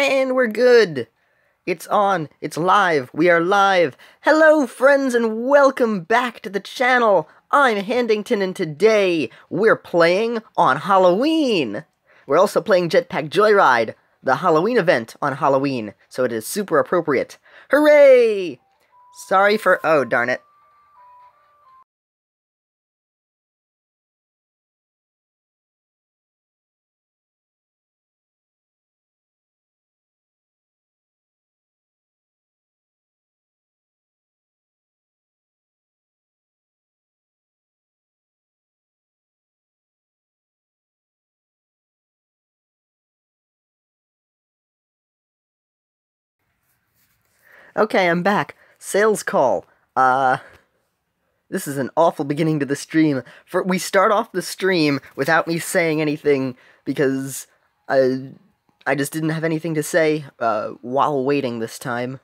And we're good! It's on, it's live, we are live! Hello friends and welcome back to the channel! I'm Handington and today we're playing on Halloween! We're also playing Jetpack Joyride, the Halloween event on Halloween, so it is super appropriate. Hooray! Sorry for... oh, darn it. Okay, I'm back. Sales call. This is an awful beginning to the stream. We start off the stream without me saying anything because I just didn't have anything to say while waiting this time.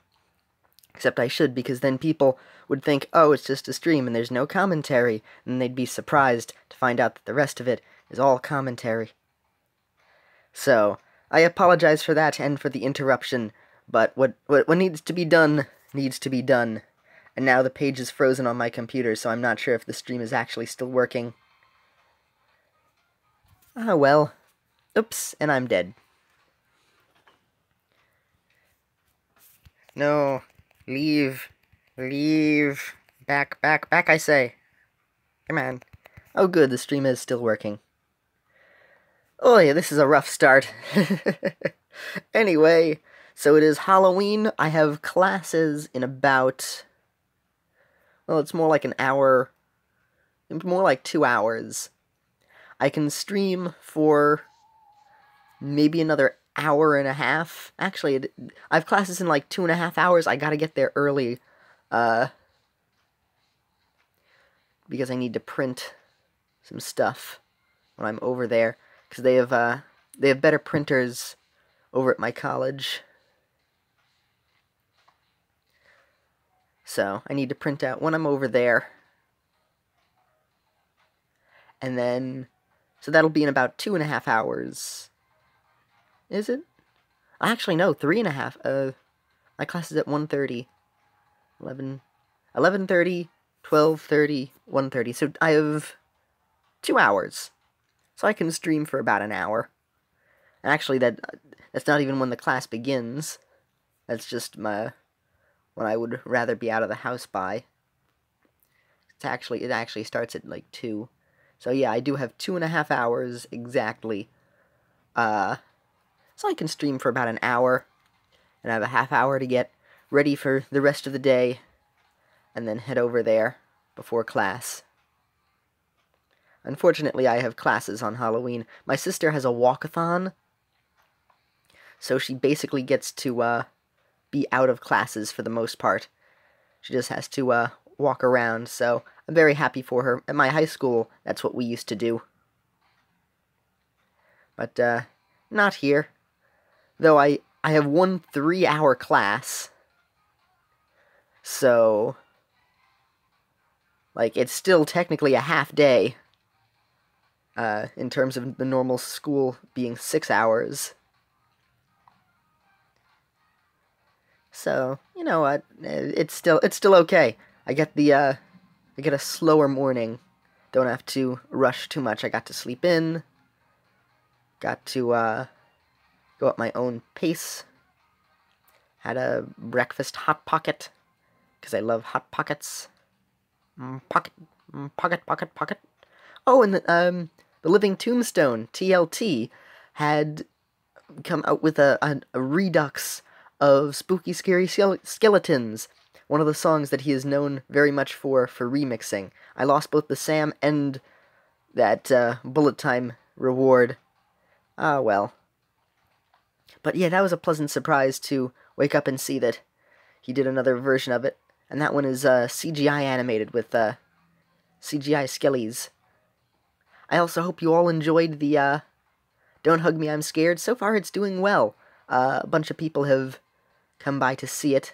Except I should, because then people would think, oh, it's just a stream and there's no commentary, and they'd be surprised to find out that the rest of it is all commentary. So, I apologize for that and for the interruption, but what needs to be done, needs to be done. And now the page is frozen on my computer, so I'm not sure if the stream is actually still working. Ah, well. Oops, and I'm dead. No. Leave. Leave. Back, I say. Come on. Oh good, the stream is still working. Oh yeah, this is a rough start. Anyway, so it is Halloween. I have classes in about... well, it's more like an hour... more like 2 hours. I can stream for maybe another hour and a half. Actually, I have classes in like 2.5 hours. I gotta get there early, because I need to print some stuff when I'm over there. Because they have better printers over at my college. So, I need to print out when I'm over there. And then, so that'll be in about 2.5 hours. Is it? Actually, no, 3.5. My class is at 1:30. 11:30, 12:30, 1:30. So I have 2 hours. So I can stream for about an hour. And actually, that's not even when the class begins. That's just when I would rather be out of the house by. It actually starts at like 2. So yeah, I do have 2.5 hours exactly. So I can stream for about an hour, and I have a half hour to get ready for the rest of the day, and then head over there before class. Unfortunately, I have classes on Halloween. My sister has a walkathon, so she basically gets to be out of classes for the most part. She just has to walk around, so I'm very happy for her. At my high school, that's what we used to do. But, not here. Though I have one 3-hour class, so, like, it's still technically a half day, in terms of the normal school being 6 hours. So, you know what, it's still okay. I get a slower morning. Don't have to rush too much. I got to sleep in. Got to, go at my own pace. Had a breakfast Hot Pocket, because I love Hot Pockets. Pocket. Oh, and the Living Tombstone, TLT, had come out with a redux of Spooky Scary Skeletons, one of the songs that he is known very much for remixing. I lost both the Sam and that bullet time reward. Ah, well. But yeah, that was a pleasant surprise to wake up and see that he did another version of it. And that one is CGI animated with CGI skellies. I also hope you all enjoyed the Don't Hug Me, I'm Scared. So far it's doing well. A bunch of people have come by to see it.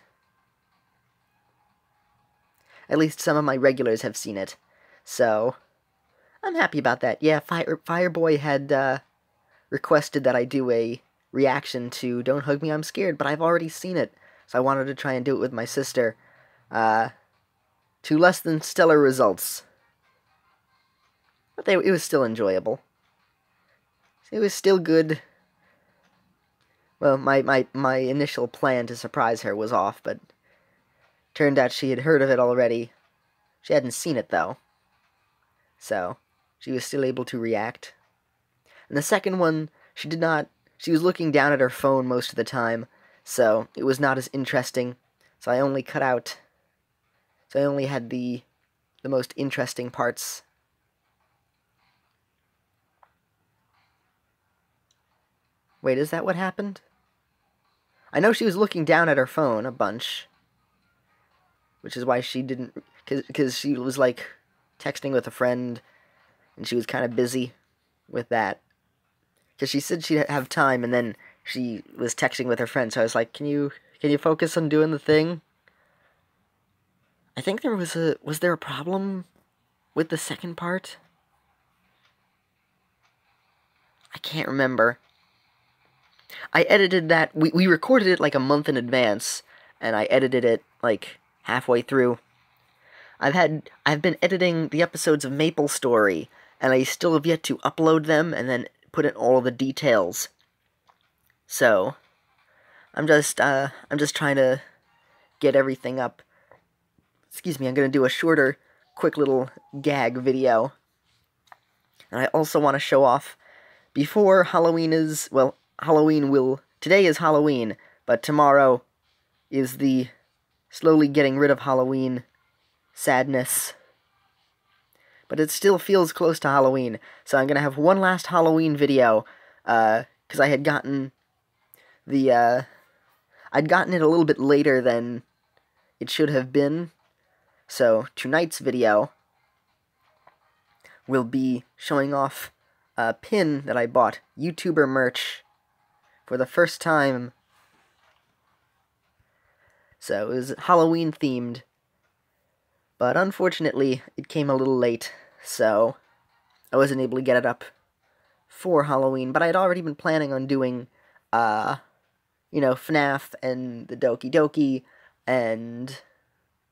At least some of my regulars have seen it. So, I'm happy about that. Yeah, Fireboy had requested that I do a reaction to Don't Hug Me, I'm Scared, but I've already seen it, so I wanted to try and do it with my sister. To less than stellar results. But it was still enjoyable. It was still good. Well, my initial plan to surprise her was off, but turned out she had heard of it already. She hadn't seen it, though. So, she was still able to react. And the second one, she did not... She was looking down at her phone most of the time, so it was not as interesting. So I only cut out... So I only had the most interesting parts. Wait, is that what happened? I know she was looking down at her phone a bunch. Which is why she didn't... Because she was, like, texting with a friend, and she was kind of busy with that. Because she said she'd have time, and then she was texting with her friend, so I was like, can you focus on doing the thing? I think there was there a problem with the second part? I can't remember. I edited that, we recorded it like a month in advance, and I edited it like halfway through. I've been editing the episodes of Maple Story, and I still have yet to upload them and then put in all the details. So, I'm just trying to get everything up. Excuse me, I'm gonna do a shorter, quick little gag video. And I also want to show off, before Halloween is, well, today is Halloween, but tomorrow is the slowly getting rid of Halloween sadness. But it still feels close to Halloween, so I'm gonna have one last Halloween video, because I had gotten I'd gotten it a little bit later than it should have been. So, tonight's video will be showing off a pin that I bought, YouTuber merch, for the first time. So, it was Halloween themed, but unfortunately, it came a little late, so I wasn't able to get it up for Halloween, but I had already been planning on doing, FNAF and the Doki Doki, and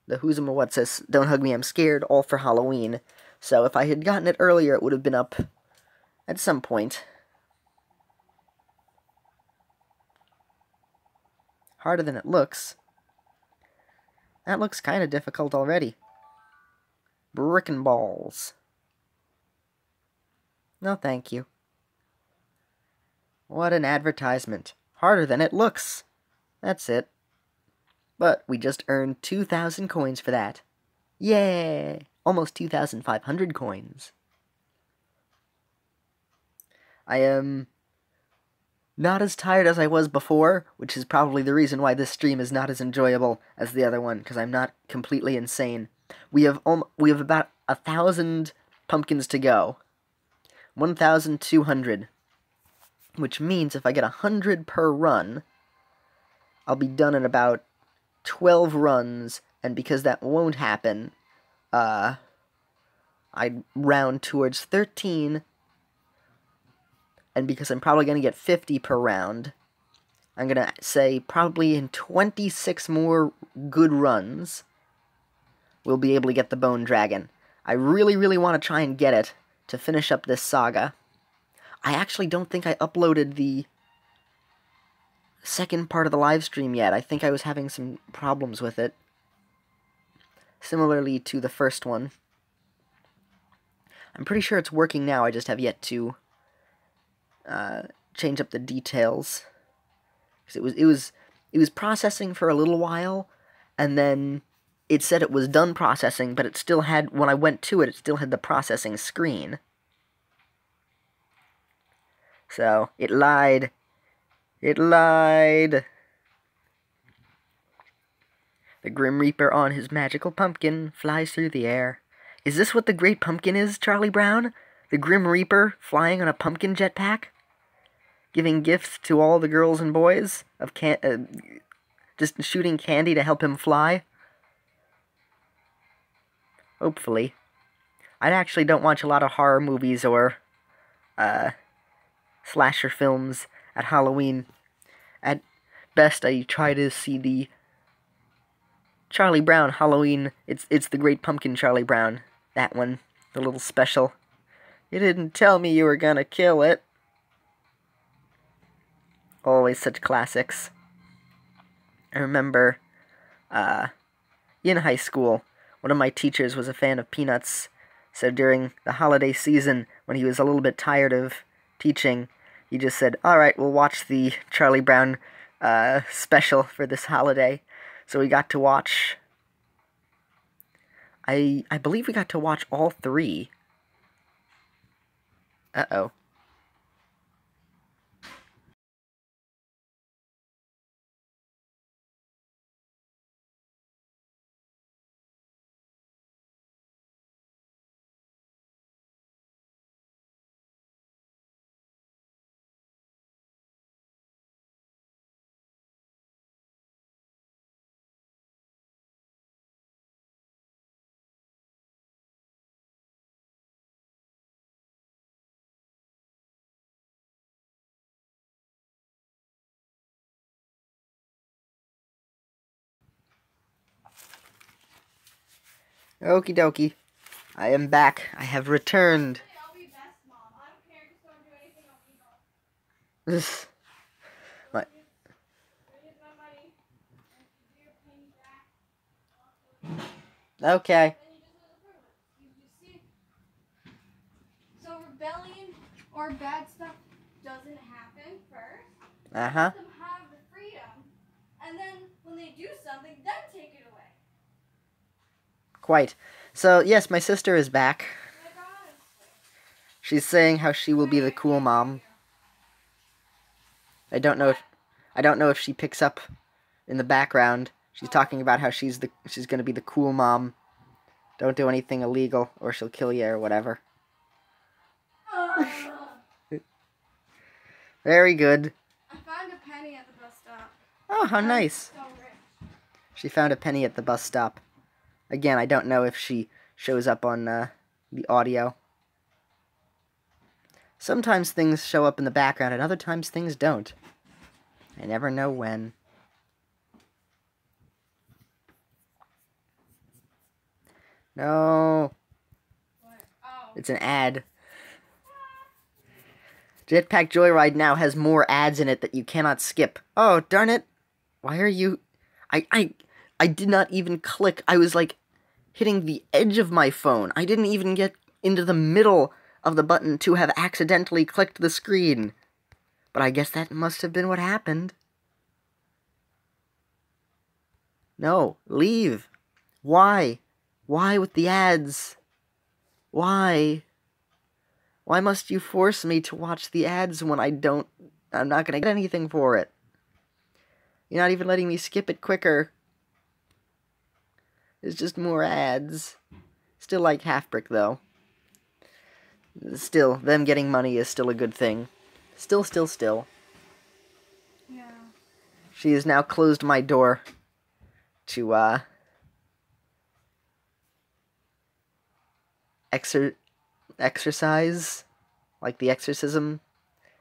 the Who's and What's This, Don't Hug Me, I'm Scared, all for Halloween. So if I had gotten it earlier, it would have been up at some point. Harder than it looks. That looks kind of difficult already. Brick and balls. No, thank you. What an advertisement. Harder than it looks. That's it. But we just earned 2,000 coins for that. Yay! Almost 2,500 coins. I am not as tired as I was before, which is probably the reason why this stream is not as enjoyable as the other one, because I'm not completely insane. We have about 1,000 pumpkins to go. 1,200. Which means if I get 100 per run, I'll be done in about 12 runs, and because that won't happen, I'd round towards 13, and because I'm probably going to get 50 per round, I'm going to say probably in 26 more good runs, we'll be able to get the Bone Dragon. I really, really want to try and get it to finish up this saga. I actually don't think I uploaded the second part of the live stream yet. I think I was having some problems with it. Similarly to the first one. I'm pretty sure it's working now, I just have yet to change up the details. 'Cause it was processing for a little while, and then it said it was done processing, but it still had, when I went to it, it still had the processing screen. So, it lied. It lied. The Grim Reaper on his magical pumpkin flies through the air. Is this what the Great Pumpkin is, Charlie Brown? The Grim Reaper flying on a pumpkin jetpack? Giving gifts to all the girls and boys? Just shooting candy to help him fly? Hopefully. I actually don't watch a lot of horror movies or slasher films at Halloween, At best, I try to see the Charlie Brown Halloween. It's the Great Pumpkin Charlie Brown. That one. The little special. You didn't tell me you were gonna kill it. Always such classics. I remember, in high school, one of my teachers was a fan of Peanuts. So during the holiday season, when he was a little bit tired of teaching, he just said, "Alright, we'll watch the Charlie Brown special for this holiday." So we got to watch... I believe we got to watch all 3. Uh-oh. Okie dokie. I am back. I have returned. I'll be best, Mom. I don't care. Just don't do anything illegal. What? Here's my money. And do your penny back. Okay. Then you just approve it. You see? So rebellion or bad stuff doesn't happen first. Uh-huh. Let them have the freedom. And then when they do something, then take it away. Quite. So, yes, my sister is back. She's saying how she will be the cool mom. I don't know if she picks up in the background. She's talking about how she's going to be the cool mom. Don't do anything illegal or she'll kill you or whatever. Very good. I found a penny at the bus stop. Oh, how nice. So rich. She found a penny at the bus stop. Again, I don't know if she shows up on the audio. Sometimes things show up in the background, and other times things don't. I never know when. No. What? Oh. It's an ad. Jetpack Joyride now has more ads in it that you cannot skip. Oh, darn it. Why are you... I did not even click. I was, like, hitting the edge of my phone. I didn't even get into the middle of the button to have accidentally clicked the screen. But I guess that must have been what happened. No, leave. Why? Why with the ads? Why? Why must you force me to watch the ads when I'm not gonna get anything for it? You're not even letting me skip it quicker. It's just more ads. Still like Half Brick, though. Still, them getting money is still a good thing. Still. Yeah. She has now closed my door to, exercise, like the exorcism,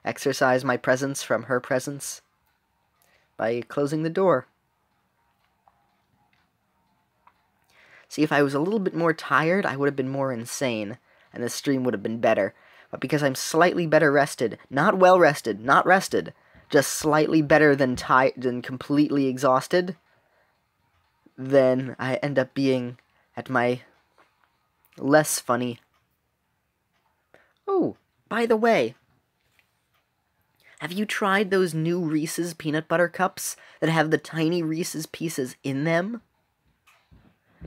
exorcise my presence from her presence by closing the door. See, if I was a little bit more tired, I would have been more insane, and the stream would have been better. But because I'm slightly better rested, not well rested, not rested, just slightly better than completely exhausted, then I end up being at my less funny. Oh, by the way, have you tried those new Reese's peanut butter cups that have the tiny Reese's pieces in them?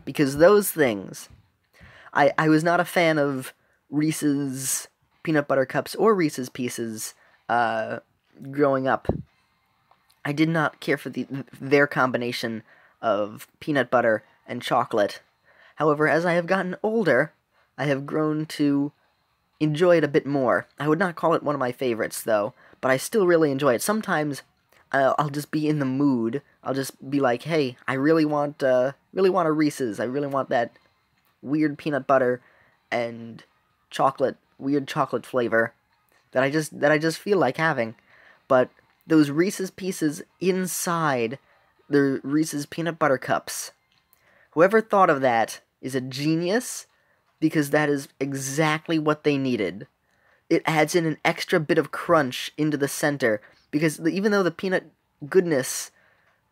Because those things, I was not a fan of Reese's peanut butter cups or Reese's Pieces growing up. I did not care for their combination of peanut butter and chocolate. However, as I have gotten older, I have grown to enjoy it a bit more. I would not call it one of my favorites, though, but I still really enjoy it. Sometimes I'll just be in the mood. I'll just be like, hey, I really want a Reese's. I really want that weird peanut butter and weird chocolate flavor that I just feel like having. But those Reese's Pieces inside the Reese's Peanut Butter Cups. Whoever thought of that is a genius, because that is exactly what they needed. It adds in an extra bit of crunch into the center, because even though the peanut goodness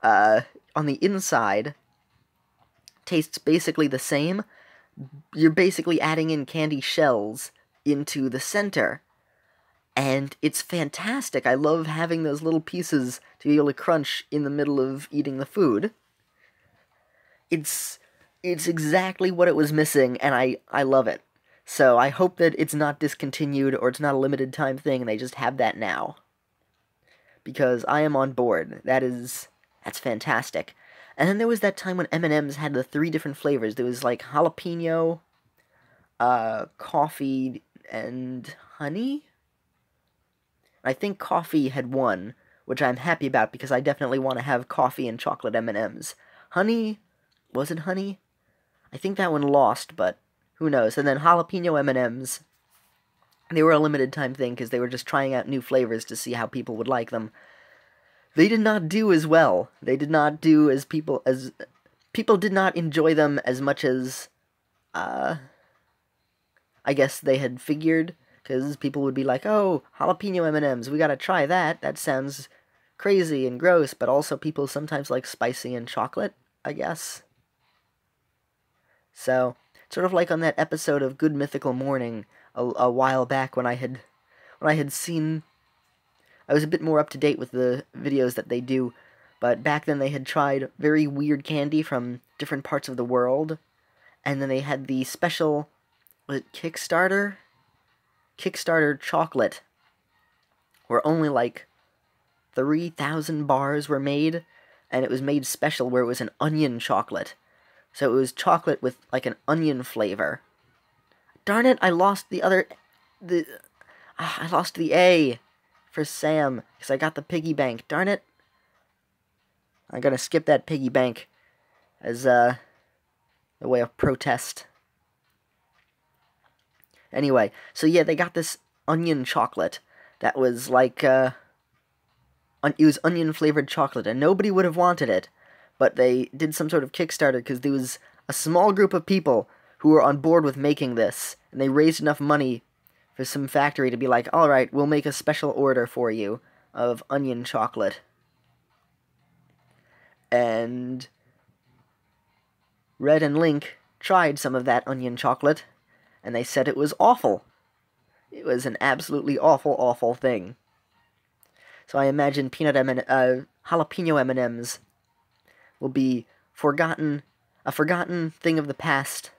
on the inside tastes basically the same, you're basically adding in candy shells into the center. And it's fantastic. I love having those little pieces to be able to crunch in the middle of eating the food. It's exactly what it was missing, and I love it. So I hope that it's not discontinued, or it's not a limited time thing, and they just have that now. Because I am on board. That's fantastic. And then there was that time when M&M's had the 3 different flavors. There was like jalapeno, coffee, and honey? I think coffee had won, which I'm happy about because I definitely want to have coffee and chocolate M&M's. Honey, was it honey? I think that one lost, but who knows. And then jalapeno M&M's, they were a limited time thing because they were just trying out new flavors to see how people would like them. They did not do as well. They did not do as people did not enjoy them as much as I guess they had figured. Because people would be like, oh, jalapeno M&M's, we gotta try that. That sounds crazy and gross, but also people sometimes like spicy and chocolate, I guess. So, sort of like on that episode of Good Mythical Morning a while back when I had seen... I was a bit more up to date with the videos that they do, but back then they had tried very weird candy from different parts of the world, and then they had the special, was it Kickstarter chocolate, where only like 3,000 bars were made, and it was made special where it was an onion chocolate. So it was chocolate with like an onion flavor. Darn it, I lost I lost the A for Sam, because I got the piggy bank. Darn it. I'm gonna skip that piggy bank as a way of protest. Anyway, so yeah, they got this onion chocolate that was like, it was onion-flavored chocolate, and nobody would have wanted it, but they did some sort of Kickstarter because there was a small group of people who were on board with making this, and they raised enough money for some factory to be like, alright, we'll make a special order for you of onion chocolate. And Red and Link tried some of that onion chocolate, and they said it was awful. It was an absolutely awful, awful thing. So I imagine jalapeno M&M's will be a forgotten thing of the past.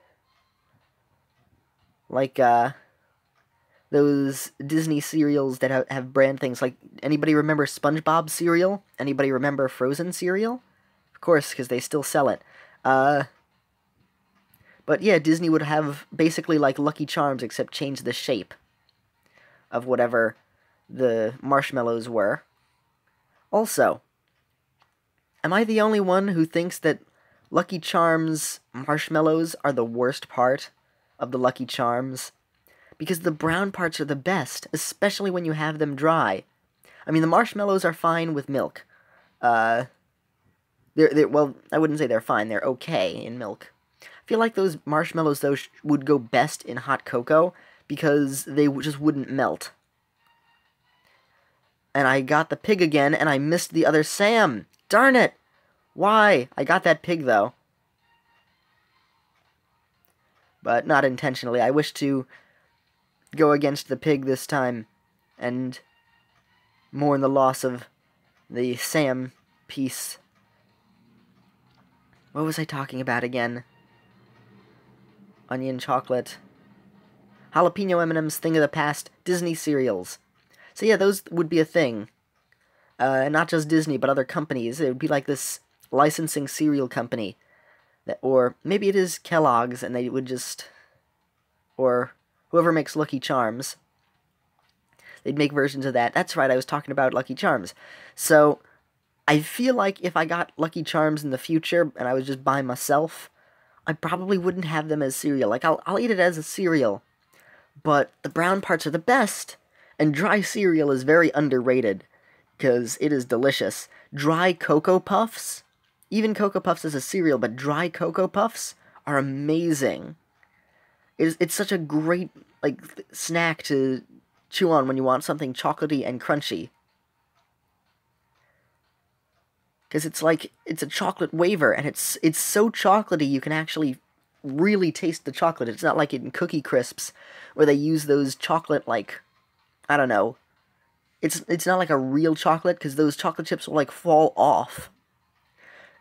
Like, those Disney cereals that have brand things. Like, anybody remember SpongeBob cereal? Anybody remember Frozen cereal? Of course, because they still sell it. But yeah, Disney would have basically like Lucky Charms, except change the shape of whatever the marshmallows were. Also, am I the only one who thinks that Lucky Charms marshmallows are the worst part of the Lucky Charms? Because the brown parts are the best, especially when you have them dry. I mean, the marshmallows are fine with milk. Well, I wouldn't say they're fine, they're okay in milk. I feel like those marshmallows, though, would go best in hot cocoa, because they just wouldn't melt. And I got the pig again, and I missed the other Sam! Darn it! Why? I got that pig, though. But not intentionally. I wish to go against the pig this time, and mourn the loss of the Sam piece. What was I talking about again? Onion chocolate. Jalapeno M&M's thing of the past. Disney cereals. So yeah, those would be a thing. Not just Disney, but other companies. It would be like this licensing cereal company. Or maybe it is Kellogg's, and they would just... Or whoever makes Lucky Charms. They'd make versions of that. That's right, I was talking about Lucky Charms. So, I feel like if I got Lucky Charms in the future, and I was just by myself, I probably wouldn't have them as cereal. Like, I'll eat it as a cereal, but the brown parts are the best, and dry cereal is very underrated, because it is delicious. Dry Cocoa Puffs, even Cocoa Puffs as a cereal, but dry Cocoa Puffs are amazing. It's such a great snack to chew on when you want something chocolatey and crunchy. Because it's a chocolate wafer, and it's so chocolatey you can actually really taste the chocolate. It's not like in Cookie Crisps, where they use those chocolate, I don't know. It's not like a real chocolate, because those chocolate chips will, fall off.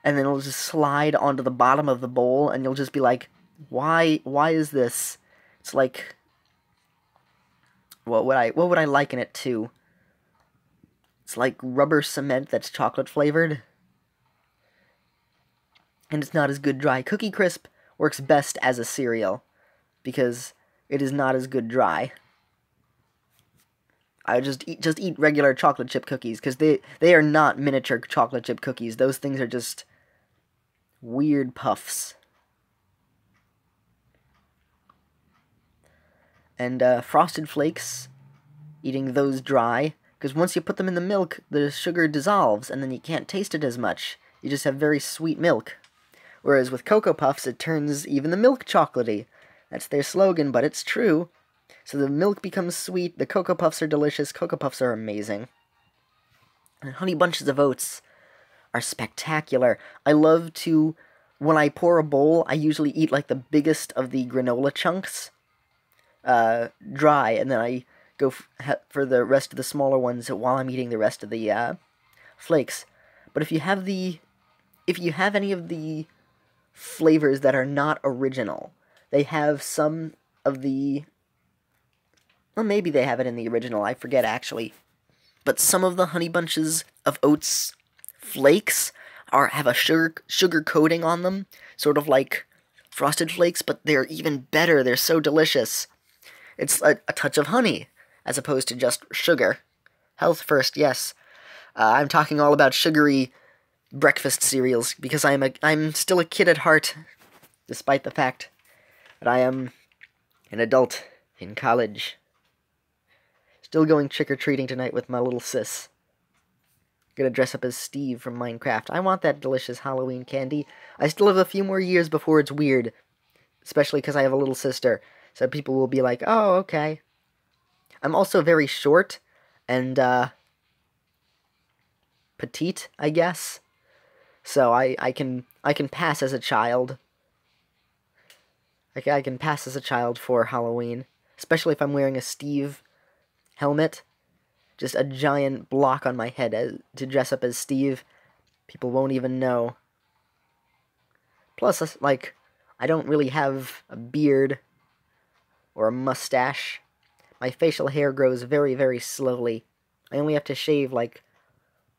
And then it'll just slide onto the bottom of the bowl, and you'll just be like, why is this? It's like, what would I liken it to? It's like rubber cement that's chocolate flavored. And it's not as good dry. Cookie Crisp works best as a cereal, because it is not as good dry. I just eat regular chocolate chip cookies, because they are not miniature chocolate chip cookies. Those things are just weird puffs. And Frosted Flakes, eating those dry, because once you put them in the milk, the sugar dissolves, and then you can't taste it as much. You just have very sweet milk. Whereas with Cocoa Puffs, it turns even the milk chocolatey. That's their slogan, but it's true. So the milk becomes sweet, the Cocoa Puffs are delicious, Cocoa Puffs are amazing. And Honey Bunches of Oats are spectacular. I love to, when I pour a bowl, I usually eat the biggest of the granola chunks dry, and then I go for the rest of the smaller ones while I'm eating the rest of the flakes. But if you have any of the flavors that are not original, they have some of the, well, maybe they have it in the original, I forget actually, but some of the Honey Bunches of Oats flakes have a sugar coating on them, sort of like Frosted Flakes, but they're even better. They're so delicious. It's a touch of honey, as opposed to just sugar. Health first, yes. I'm talking all about sugary breakfast cereals, because I'm still a kid at heart, despite the fact that I am an adult in college. Still going trick-or-treating tonight with my little sis. Gonna dress up as Steve from Minecraft. I want that delicious Halloween candy. I still have a few more years before it's weird, especially because I have a little sister, so people will be like, oh, okay. I'm also very short, and, petite, I guess. So I can pass as a child. I can pass as a child for Halloween, especially if I'm wearing a Steve helmet. Just a giant block on my head to dress up as Steve. People won't even know. Plus, I don't really have a beard or a mustache. My facial hair grows very, very slowly. I only have to shave,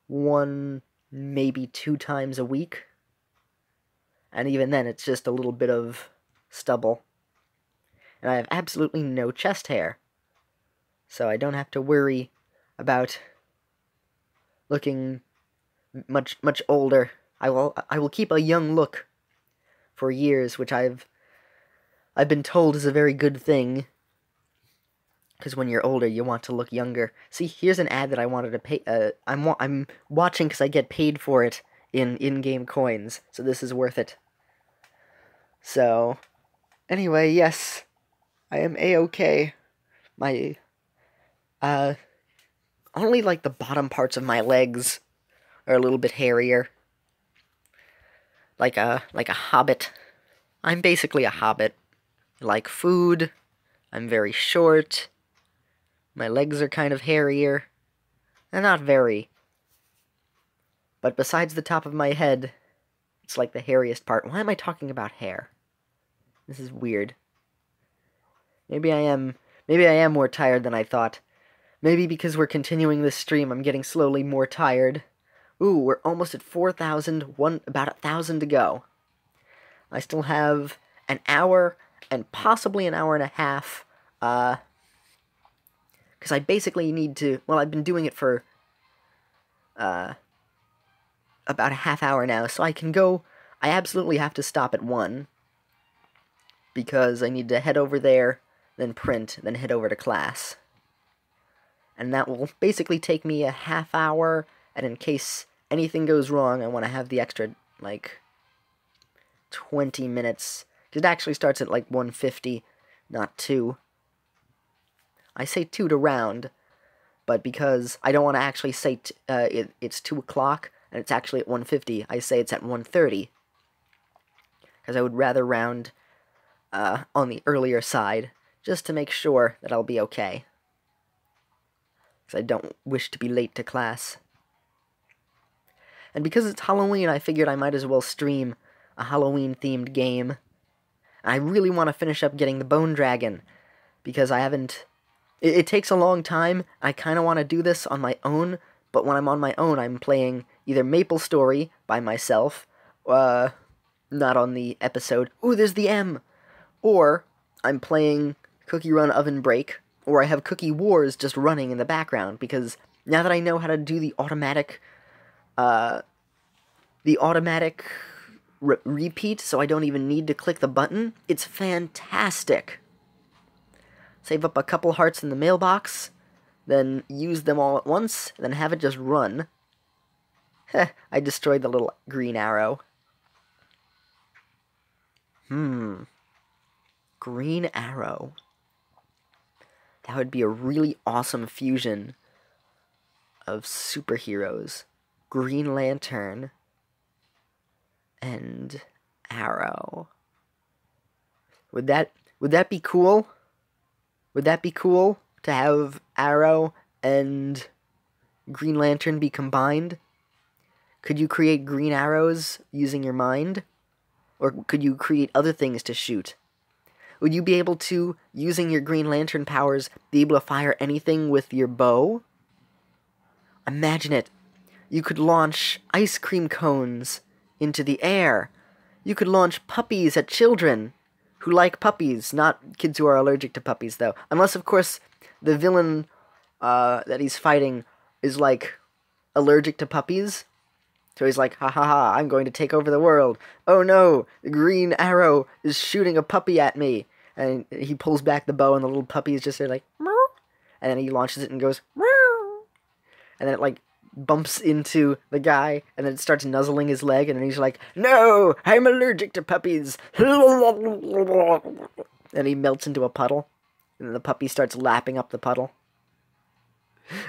1, maybe 2 times a week. And even then, it's just a little bit of stubble. And I have absolutely no chest hair. So I don't have to worry about looking much older. I will keep a young look for years, which I've been told is a very good thing. Because when you're older, you want to look younger. See, here's an ad that I wanted to pay. I'm watching because I get paid for it in-game coins. So this is worth it. So, anyway, yes, I am a-okay. My only the bottom parts of my legs are a little bit hairier. Like a hobbit. I'm basically a hobbit. I like food. I'm very short. My legs are kind of hairier. Not very. But besides the top of my head, it's the hairiest part. Why am I talking about hair? This is weird. Maybe I am more tired than I thought. Maybe because we're continuing this stream, I'm getting slowly more tired. Ooh, we're almost at 4,000, about 1,000 to go. I still have an hour and possibly an hour and a half, because I basically need to, well, I've been doing it for, about a half hour now, so I can go, I absolutely have to stop at 1, because I need to head over there, then print, then head over to class. and that will basically take me a half hour, and in case anything goes wrong, I want to have the extra, like, 20 minutes. It actually starts at, like, 1:50, not 2. I say 2 to round, but because I don't want to actually say it's 2 o'clock, and it's actually at 1:50, I say it's at 1:30. Because I would rather round on the earlier side, just to make sure that I'll be okay. Because I don't wish to be late to class. And because it's Halloween, I figured I might as well stream a Halloween-themed game. I really want to finish up getting the Bone Dragon, because I haven't... It takes a long time. I kind of want to do this on my own, but when I'm on my own, I'm playing either MapleStory by myself, not on the episode. Ooh, there's the M! Or I'm playing Cookie Run Oven Break, or I have Cookie Wars just running in the background, because now that I know how to do the automatic repeat, so I don't even need to click the button, it's fantastic. Save up a couple hearts in the mailbox, then use them all at once, then have it just run. Heh, I destroyed the little green arrow. Green arrow. That would be a really awesome fusion of superheroes. Green Lantern and Arrow. Would that be cool? Would that be cool to have Arrow and Green Lantern be combined? Could you create green arrows using your mind? Or could you create other things to shoot? Would you be able to, using your Green Lantern powers, be able to fire anything with your bow? Imagine it. You could launch ice cream cones into the air. You could launch puppies at children who like puppies, not kids who are allergic to puppies, though. Unless, of course, the villain that he's fighting is, like, allergic to puppies. So he's like, ha ha ha, I'm going to take over the world. Oh no, the Green Arrow is shooting a puppy at me. And he pulls back the bow and the little puppy is just there like, meow. And then he launches it and goes, meow. And then it, like, bumps into the guy, and then it starts nuzzling his leg, and then he's like, no, I'm allergic to puppies. And he melts into a puddle, and then the puppy starts lapping up the puddle.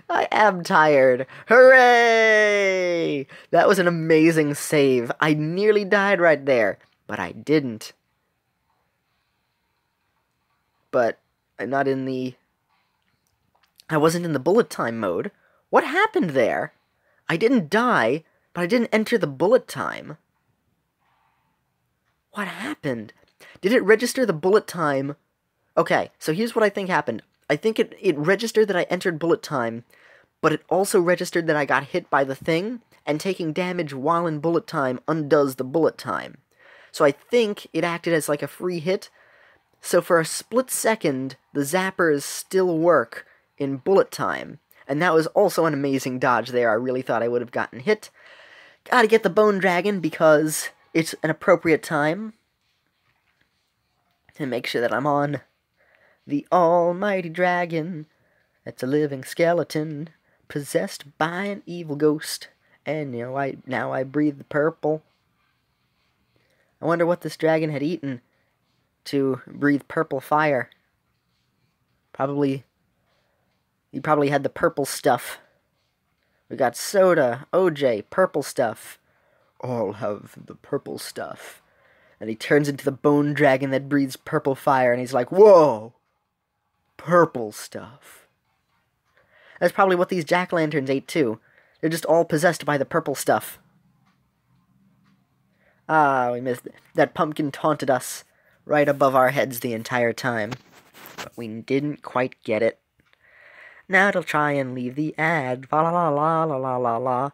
I am tired. Hooray! That was an amazing save. I nearly died right there, but I didn't. But I'm not in the... I wasn't in the bullet time mode. What happened there? I didn't die, but I didn't enter the bullet time. What happened? Did it register the bullet time? Okay, so here's what I think happened. I think it registered that I entered bullet time, but it also registered that I got hit by the thing, and taking damage while in bullet time undoes the bullet time. So I think it acted as like a free hit. So for a split second, the zappers still work in bullet time. And that was also an amazing dodge there. I really thought I would have gotten hit. Gotta get the Bone Dragon because it's an appropriate time to make sure that I'm on the almighty dragon. That's a living skeleton possessed by an evil ghost. And now I breathe the purple. I wonder what this dragon had eaten to breathe purple fire. He probably had the purple stuff. We got soda, OJ, purple stuff. I'll have the purple stuff. And he turns into the Bone Dragon that breathes purple fire, and he's like, whoa! Purple stuff. That's probably what these jack-lanterns ate, too. They're just all possessed by the purple stuff. Ah, we missed it. That pumpkin taunted us right above our heads the entire time. But we didn't quite get it. Now to try and leave the ad. Fa la la la la la la la.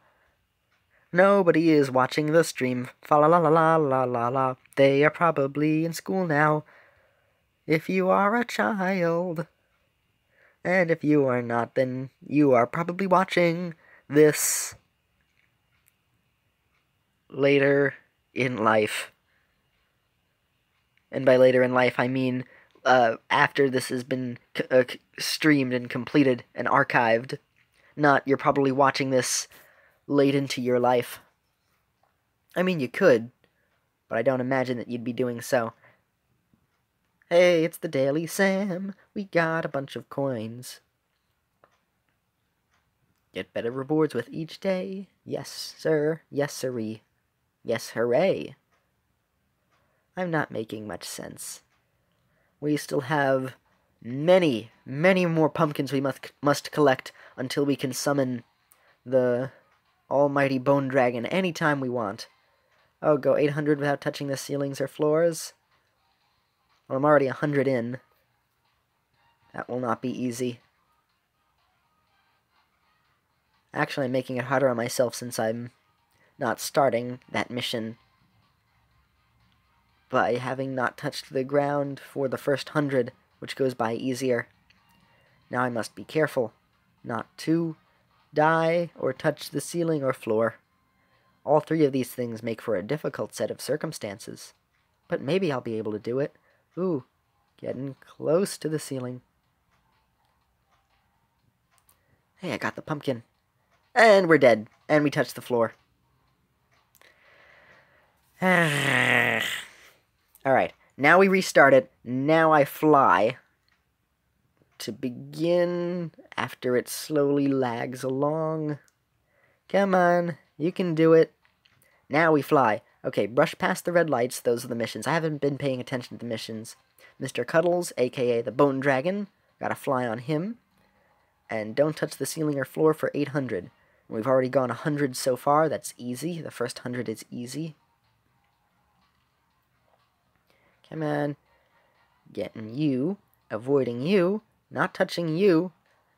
Nobody is watching the stream. Fa la la la la la la la. They are probably in school now. If you are a child. And if you are not, then you are probably watching this later in life. And by later in life, I mean after this has been streamed and completed and archived. Not, you're probably watching this late into your life. I mean, you could, but I don't imagine that you'd be doing so. Hey, it's the Daily Sam. We got a bunch of coins. Get better rewards with each day. Yes, sir. Yes, sirree. Yes, hooray. I'm not making much sense. We still have many, many more pumpkins we must collect until we can summon the almighty Bone Dragon anytime we want. Oh, go 800 without touching the ceilings or floors? Well, I'm already 100 in. That will not be easy. Actually, I'm making it harder on myself since I'm not starting that mission by having not touched the ground for the first 100, which goes by easier. Now I must be careful not to die or touch the ceiling or floor. All three of these things make for a difficult set of circumstances. But maybe I'll be able to do it. Ooh, getting close to the ceiling. Hey, I got the pumpkin. And we're dead. And we touched the floor. Alright, now we restart it. Now I fly. To begin, after it slowly lags along. Come on, you can do it. Now we fly. Okay, brush past the red lights. Those are the missions. I haven't been paying attention to the missions. Mr. Cuddles, a.k.a. the Bone Dragon. Gotta fly on him. And don't touch the ceiling or floor for 800. We've already gone 100 so far. That's easy. The first 100 is easy. Come on. Getting you. Avoiding you. Not touching you.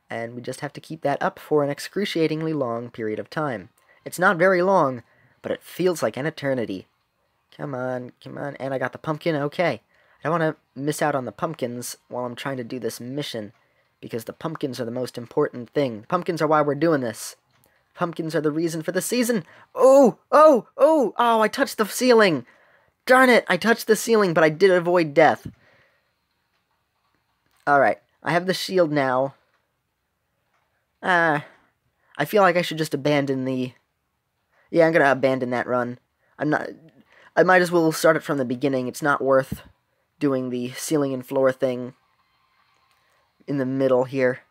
And we just have to keep that up for an excruciatingly long period of time. It's not very long, but it feels like an eternity. Come on, come on. And I got the pumpkin. Okay. I don't want to miss out on the pumpkins while I'm trying to do this mission, because the pumpkins are the most important thing. Pumpkins are why we're doing this. Pumpkins are the reason for the season. Oh, I touched the ceiling. Darn it, I touched the ceiling, but I did avoid death. Alright, I have the shield now. I feel like I should just abandon the... Yeah, I'm gonna abandon that run. I might as well start it from the beginning. It's not worth doing the ceiling and floor thing in the middle here.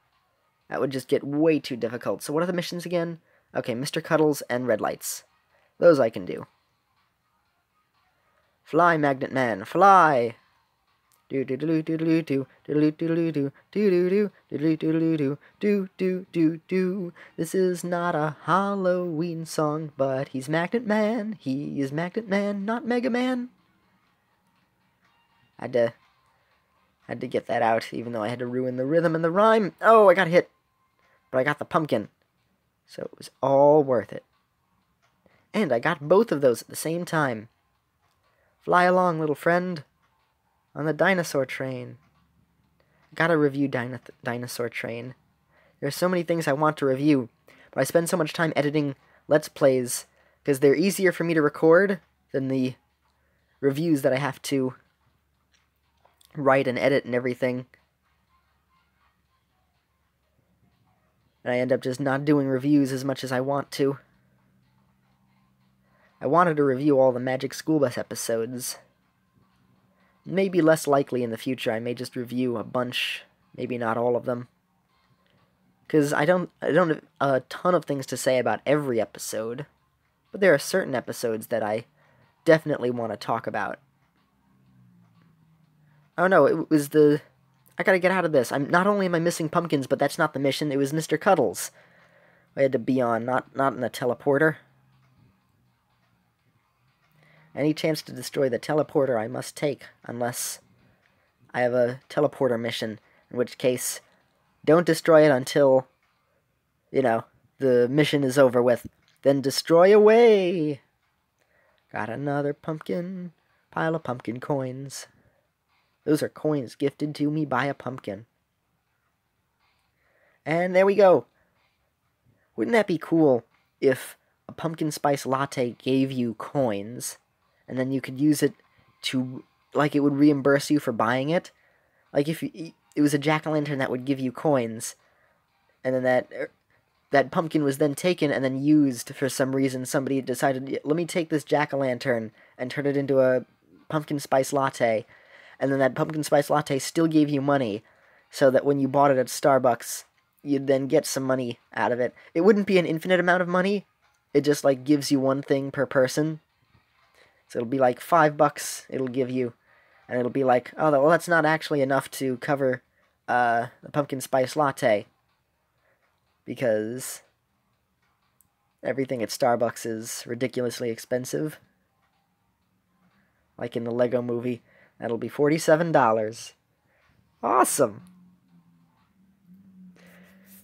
That would just get way too difficult. So what are the missions again? Okay, Mr. Cuddles and red lights. Those I can do. Fly, Magnet Man, fly! Do do do do do do do do do do do do do do do do. This is not a Halloween song, but he's Magnet Man. He is Magnet Man, not Mega Man. Had to get that out, even though I had to ruin the rhythm and the rhyme. Oh, I got hit, but I got the pumpkin, so it was all worth it. And I got both of those at the same time. Fly along, little friend, on the dinosaur train. Gotta review Dinosaur Train. There's so many things I want to review, but I spend so much time editing Let's Plays, because they're easier for me to record than the reviews that I have to write and edit and everything. And I end up just not doing reviews as much as I want to. I wanted to review all the Magic School Bus episodes. Maybe less likely in the future. I may just review a bunch, maybe not all of them. Because I don't have a ton of things to say about every episode, but there are certain episodes that I definitely want to talk about. Oh no, it was the... I gotta get out of this. Not only am I missing pumpkins, but that's not the mission. It was Mr. Cuddles I had to be on, not in a teleporter. Any chance to destroy the teleporter I must take, unless I have a teleporter mission, in which case, don't destroy it until, you know, the mission is over with. Then destroy away! Got another pumpkin, pile of pumpkin coins. Those are coins gifted to me by a pumpkin. And there we go. Wouldn't that be cool if a pumpkin spice latte gave you coins, and then you could use it to, like, it would reimburse you for buying it? Like if it was a jack-o'-lantern that would give you coins, and then that pumpkin was then taken and then used for some reason. Somebody decided, let me take this jack-o'-lantern and turn it into a pumpkin spice latte, and then that pumpkin spice latte still gave you money, so that when you bought it at Starbucks, you'd then get some money out of it. It wouldn't be an infinite amount of money. It just like gives you one thing per person. So it'll be like $5 it'll give you, and it'll be like, oh, well, that's not actually enough to cover the pumpkin spice latte, because everything at Starbucks is ridiculously expensive. Like in the Lego movie, that'll be $47. Awesome.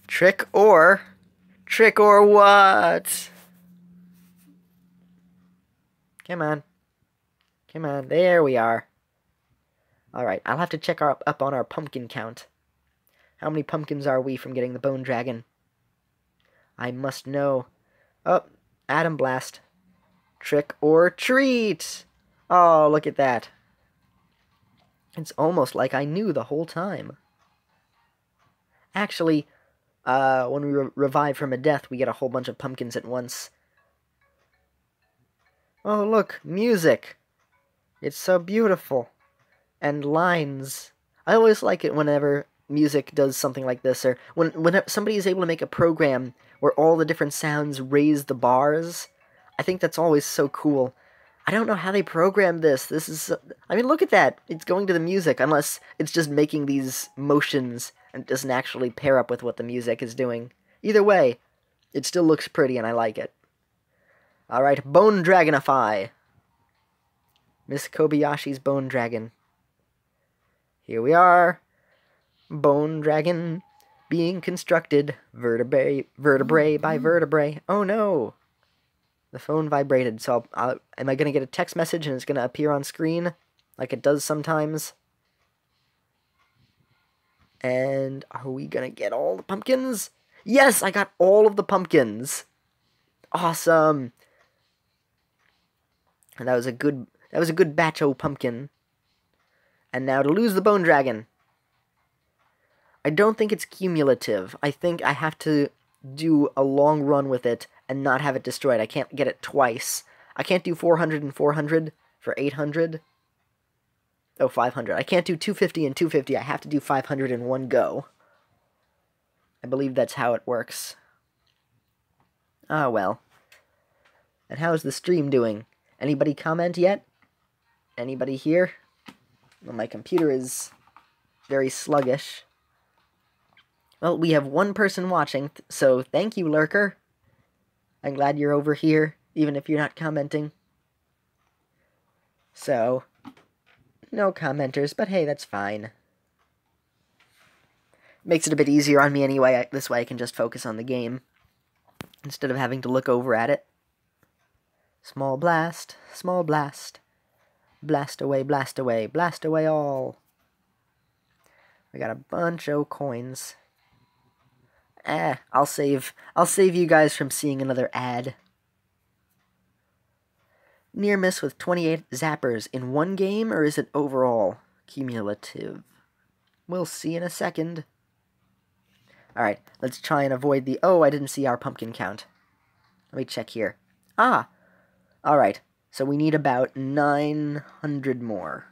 Trick or what? Come on. Come on, there we are. Alright, I'll have to check up on our pumpkin count. How many pumpkins are we from getting the Bone Dragon? I must know. Oh, Atom Blast. Trick or treat! Oh, look at that. It's almost like I knew the whole time. Actually, when we revive from a death, we get a whole bunch of pumpkins at once. Oh, look, music. It's so beautiful. And lines. I always like it whenever music does something like this, or when somebody is able to make a program where all the different sounds raise the bars. I think that's always so cool. I don't know how they programmed this. This is... I mean, look at that. It's going to the music, unless it's just making these motions and it doesn't actually pair up with what the music is doing. Either way, it still looks pretty and I like it. Alright, Bone Dragonify. Miss Kobayashi's Bone Dragon. Here we are. Bone Dragon being constructed. Vertebrae by vertebrae. Oh no! The phone vibrated, so am I going to get a text message and it's going to appear on screen like it does sometimes? And are we going to get all the pumpkins? Yes, I got all of the pumpkins. Awesome. And that was a good batch of pumpkin. And now to lose the Bone Dragon. I don't think it's cumulative. I think I have to do a long run with it and not have it destroyed. I can't get it twice. I can't do 400 and 400 for 800. Oh, 500. I can't do 250 and 250. I have to do 500 in one go. I believe that's how it works. Ah, well. And how's the stream doing? Anybody comment yet? Anybody here? Well, my computer is very sluggish. Well, we have one person watching, so thank you, Lurker. I'm glad you're over here, even if you're not commenting. So, no commenters, but hey, that's fine. Makes it a bit easier on me anyway. This way I can just focus on the game, instead of having to look over at it. Small blast, small blast. Blast away, blast away, blast away all. We got a bunch of coins. I'll save you guys from seeing another ad. Near miss with 28 zappers in one game, or is it overall cumulative? We'll see in a second. Alright, let's try and avoid the... Oh, I didn't see our pumpkin count. Let me check here. Ah! Alright, so we need about 900 more.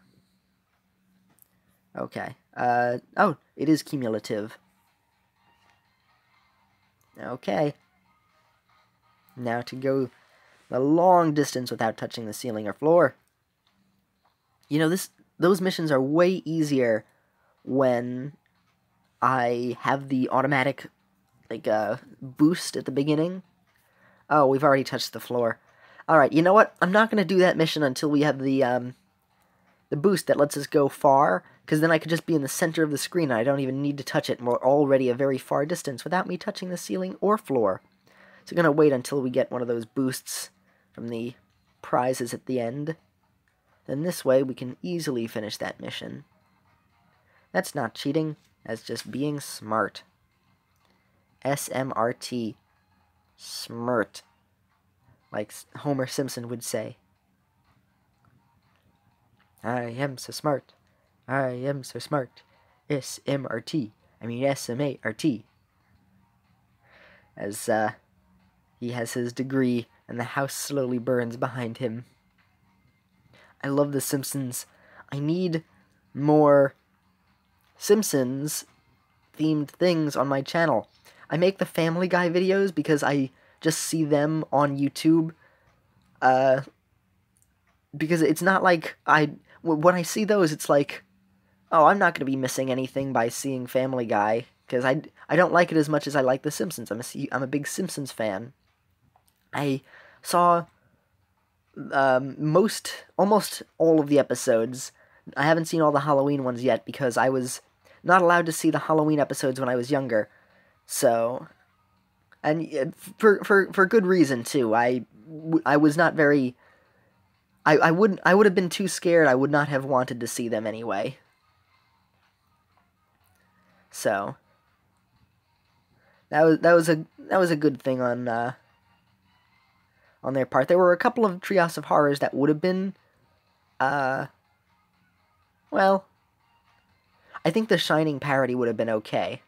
Okay. Oh, it is cumulative. Okay. Now to go the long distance without touching the ceiling or floor. You know, those missions are way easier when I have the automatic, like, boost at the beginning. Oh, we've already touched the floor. Alright, you know what? I'm not going to do that mission until we have the boost that lets us go far, because then I could just be in the center of the screen and I don't even need to touch it, and we're already a very far distance without me touching the ceiling or floor. So I'm going to wait until we get one of those boosts from the prizes at the end. Then this way we can easily finish that mission. That's not cheating, that's just being smart. SMRT. Smirt. Like Homer Simpson would say. I am so smart. I am so smart. SMRT. I mean SMART. As he has his degree and the house slowly burns behind him. I love The Simpsons. I need more Simpsons themed things on my channel. I make the Family Guy videos because I just see them on YouTube. Because it's not like when I see those, it's like, oh, I'm not going to be missing anything by seeing Family Guy, because I don't like it as much as I like The Simpsons. I'm a big Simpsons fan. I saw almost all of the episodes. I haven't seen all the Halloween ones yet, because I was not allowed to see the Halloween episodes when I was younger. So, and for good reason too. I was not very. I would have been too scared. I would not have wanted to see them anyway. So that was a good thing on their part. There were a couple of Treehouse of Horrors that would have been well, I think the Shining parody would have been okay.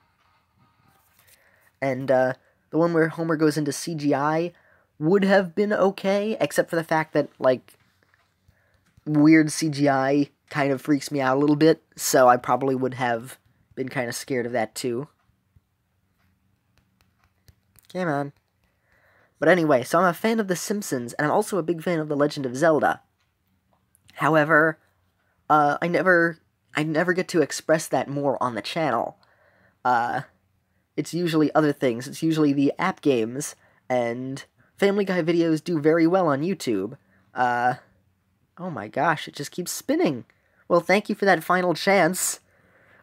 And the one where Homer goes into CGI would have been okay, except for the fact that, like, weird CGI kind of freaks me out a little bit, so I probably would have been kind of scared of that too. Come on. But anyway, so I'm a fan of The Simpsons, and I'm also a big fan of The Legend of Zelda. However, I never get to express that more on the channel. It's usually other things. It's usually the app games, and Family Guy videos do very well on YouTube. Oh my gosh, it just keeps spinning. Well, thank you for that final chance.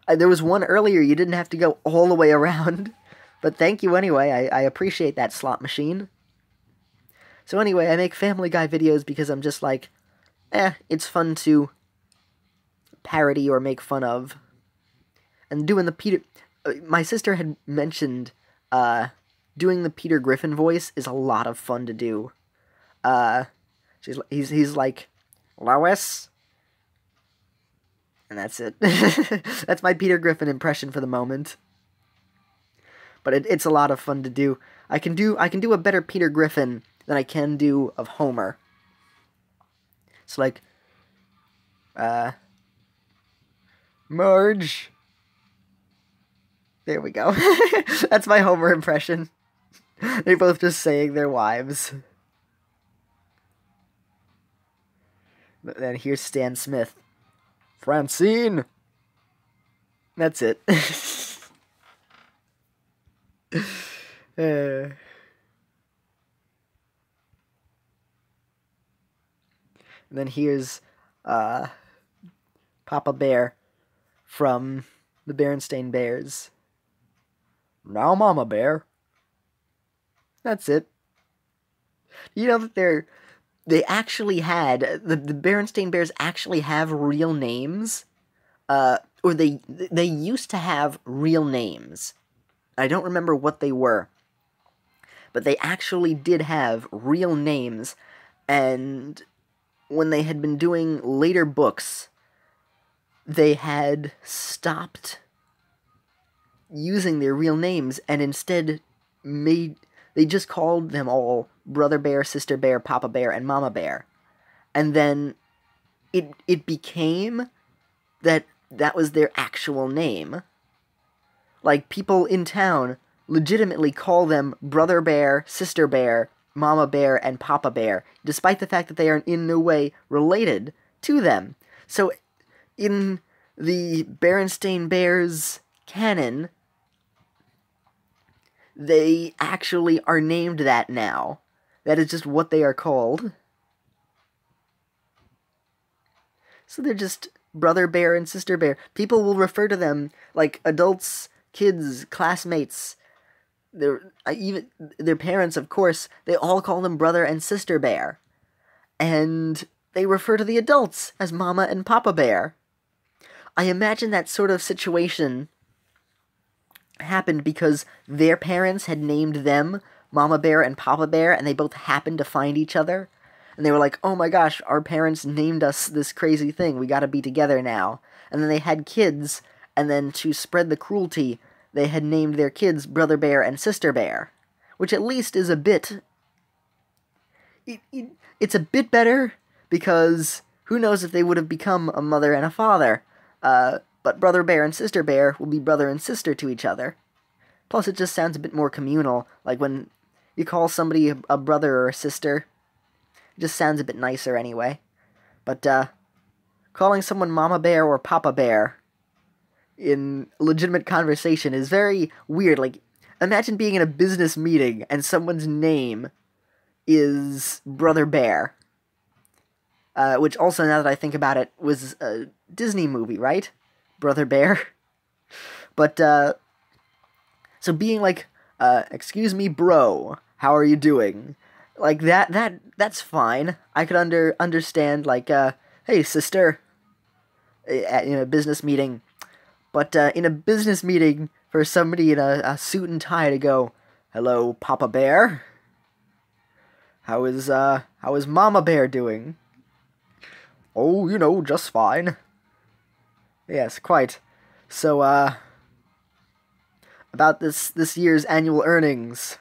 There was one earlier, you didn't have to go all the way around. But thank you anyway, I appreciate that, slot machine. So anyway, I make Family Guy videos because I'm just like, it's fun to parody or make fun of. And doing the Peter... my sister had mentioned, doing the Peter Griffin voice is a lot of fun to do. He's like, Lois? And that's it. That's my Peter Griffin impression for the moment. But it's a lot of fun to do. I can do a better Peter Griffin than I can do of Homer. It's like, Marge. There we go. That's my Homer impression. They're both just saying their wives. But then here's Stan Smith. Francine! That's it. And then here's Papa Bear from the Berenstain Bears. Now, Mama Bear. That's it. You know that they actually had the Berenstain Bears actually have real names, or they used to have real names. I don't remember what they were, but they actually did have real names, and when they had been doing later books, they had stopped using their real names and instead they just called them all Brother Bear, Sister Bear, Papa Bear, and Mama Bear. And then it became that was their actual name. Like, people in town legitimately call them Brother Bear, Sister Bear, Mama Bear, and Papa Bear, despite the fact that they are in no way related to them. So, in the Berenstain Bears canon, they actually are named that now. That is just what they are called. So they're just Brother Bear and Sister Bear. People will refer to them like adults, kids, classmates, even their parents, of course. They all call them Brother and Sister Bear. And they refer to the adults as Mama and Papa Bear. I imagine that sort of situation happened because their parents had named them Mama Bear and Papa Bear, and they both happened to find each other. And they were like, oh my gosh, our parents named us this crazy thing, we gotta be together now. And then they had kids, and then to spread the cruelty, they had named their kids Brother Bear and Sister Bear, which at least is a bit... It's a bit better, because who knows if they would have become a mother and a father. But Brother Bear and Sister Bear will be brother and sister to each other. Plus, it just sounds a bit more communal, like when you call somebody a brother or a sister. It just sounds a bit nicer anyway. But, calling someone Mama Bear or Papa Bear in legitimate conversation is very weird. Like, imagine being in a business meeting and someone's name is Brother Bear. Which also, now that I think about it, was a Disney movie, right? Brother Bear. But, so being like, excuse me, bro, how are you doing? Like, that's fine. I could understand, like, hey, sister, in a business meeting. But, in a business meeting, for somebody in a suit and tie to go, hello, Papa Bear? How is Mama Bear doing? Oh, you know, just fine. Yes, quite. So, about this year's annual earnings.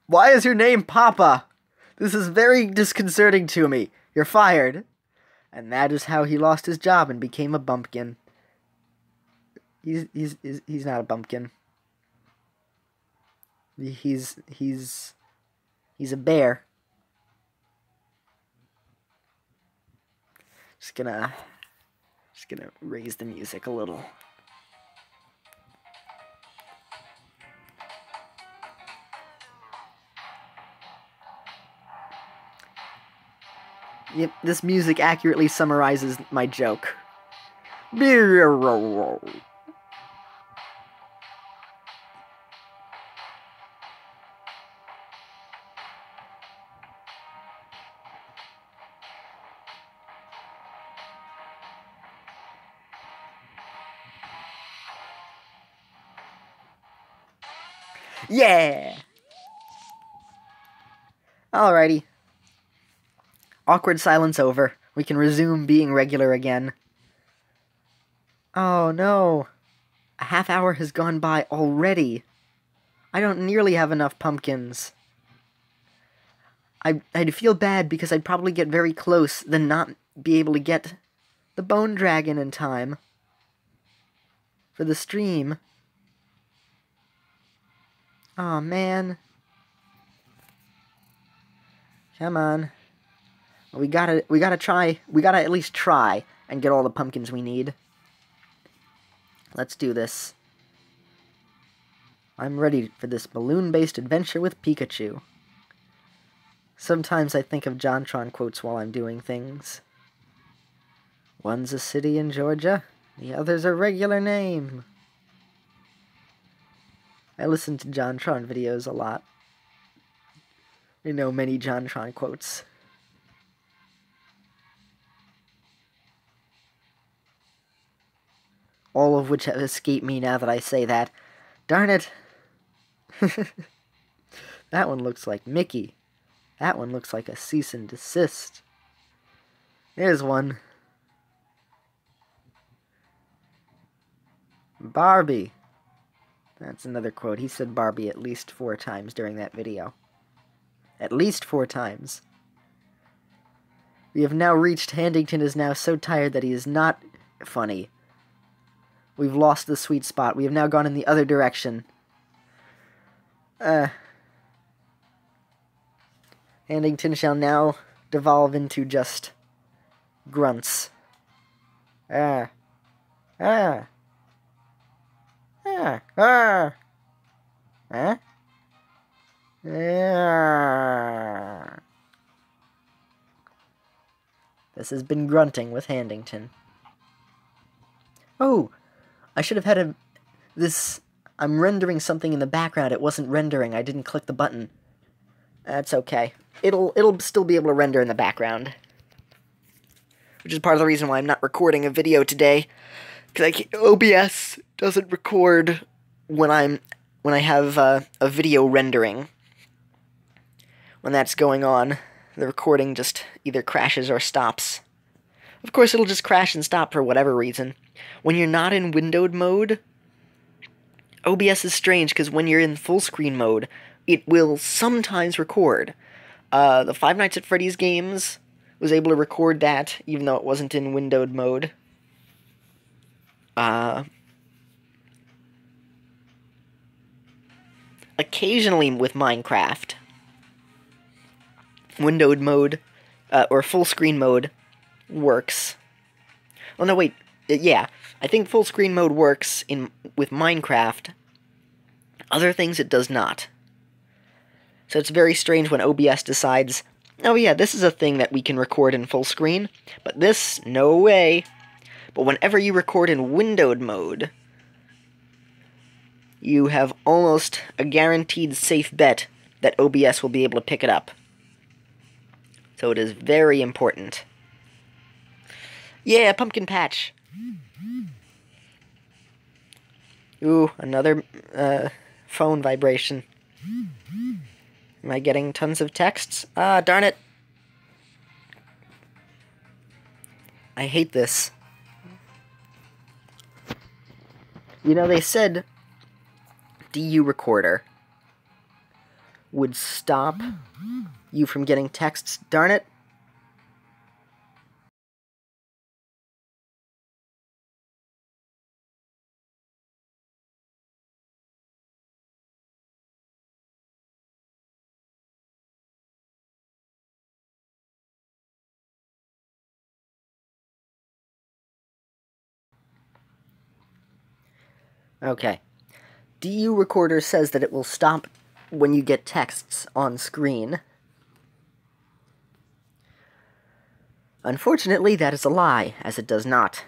Why is your name Papa? This is very disconcerting to me. You're fired. And that is how he lost his job and became a bumpkin. He's not a bumpkin. He's a bear. Just gonna raise the music a little. Yep, this music accurately summarizes my joke. Yeah! Alrighty. Awkward silence over. We can resume being regular again. Oh no. A half hour has gone by already. I don't nearly have enough pumpkins. I'd feel bad because I'd probably get very close, then not be able to get the Bone Dragon in time for the stream. Aw, man. Come on. We gotta try. We gotta at least try and get all the pumpkins we need. Let's do this. I'm ready for this balloon-based adventure with Pikachu. Sometimes I think of JonTron quotes while I'm doing things. One's a city in Georgia, the other's a regular name. I listen to JonTron videos a lot. I know many JonTron quotes. All of which have escaped me now that I say that. Darn it! That one looks like Mickey. That one looks like a cease and desist. There's one. Barbie. That's another quote. He said Barbie at least 4 times during that video. At least 4 times. We have now reached Handington is now so tired that he is not funny. We've lost the sweet spot. We have now gone in the other direction. Handington shall now devolve into just grunts. Huh? This has been grunting with Handington. Oh, I should have had this. I'm rendering something in the background. It wasn't rendering. I didn't click the button. That's okay. It'll still be able to render in the background. Which is part of the reason why I'm not recording a video today. Because OBS doesn't record when I have a video rendering. When that's going on, the recording just either crashes or stops. Of course, it'll just crash and stop for whatever reason. When you're not in windowed mode, OBS is strange because when you're in full screen mode, it will sometimes record. The Five Nights at Freddy's games was able to record that, even though it wasn't in windowed mode. Occasionally with Minecraft, windowed mode, or full screen mode, works. Oh no, wait, yeah, I think full screen mode works with Minecraft. Other things it does not. So it's very strange when OBS decides, oh yeah, this is a thing that we can record in full screen, but this, no way. But whenever you record in windowed mode, you have almost a guaranteed safe bet that OBS will be able to pick it up. So it is very important. Yeah, pumpkin patch! Ooh, another phone vibration. Am I getting tons of texts? Ah, darn it! I hate this. You know, they said DU Recorder would stop you from getting texts. Darn it! Okay. DU Recorder says that it will stop when you get texts on screen. Unfortunately, that is a lie, as it does not.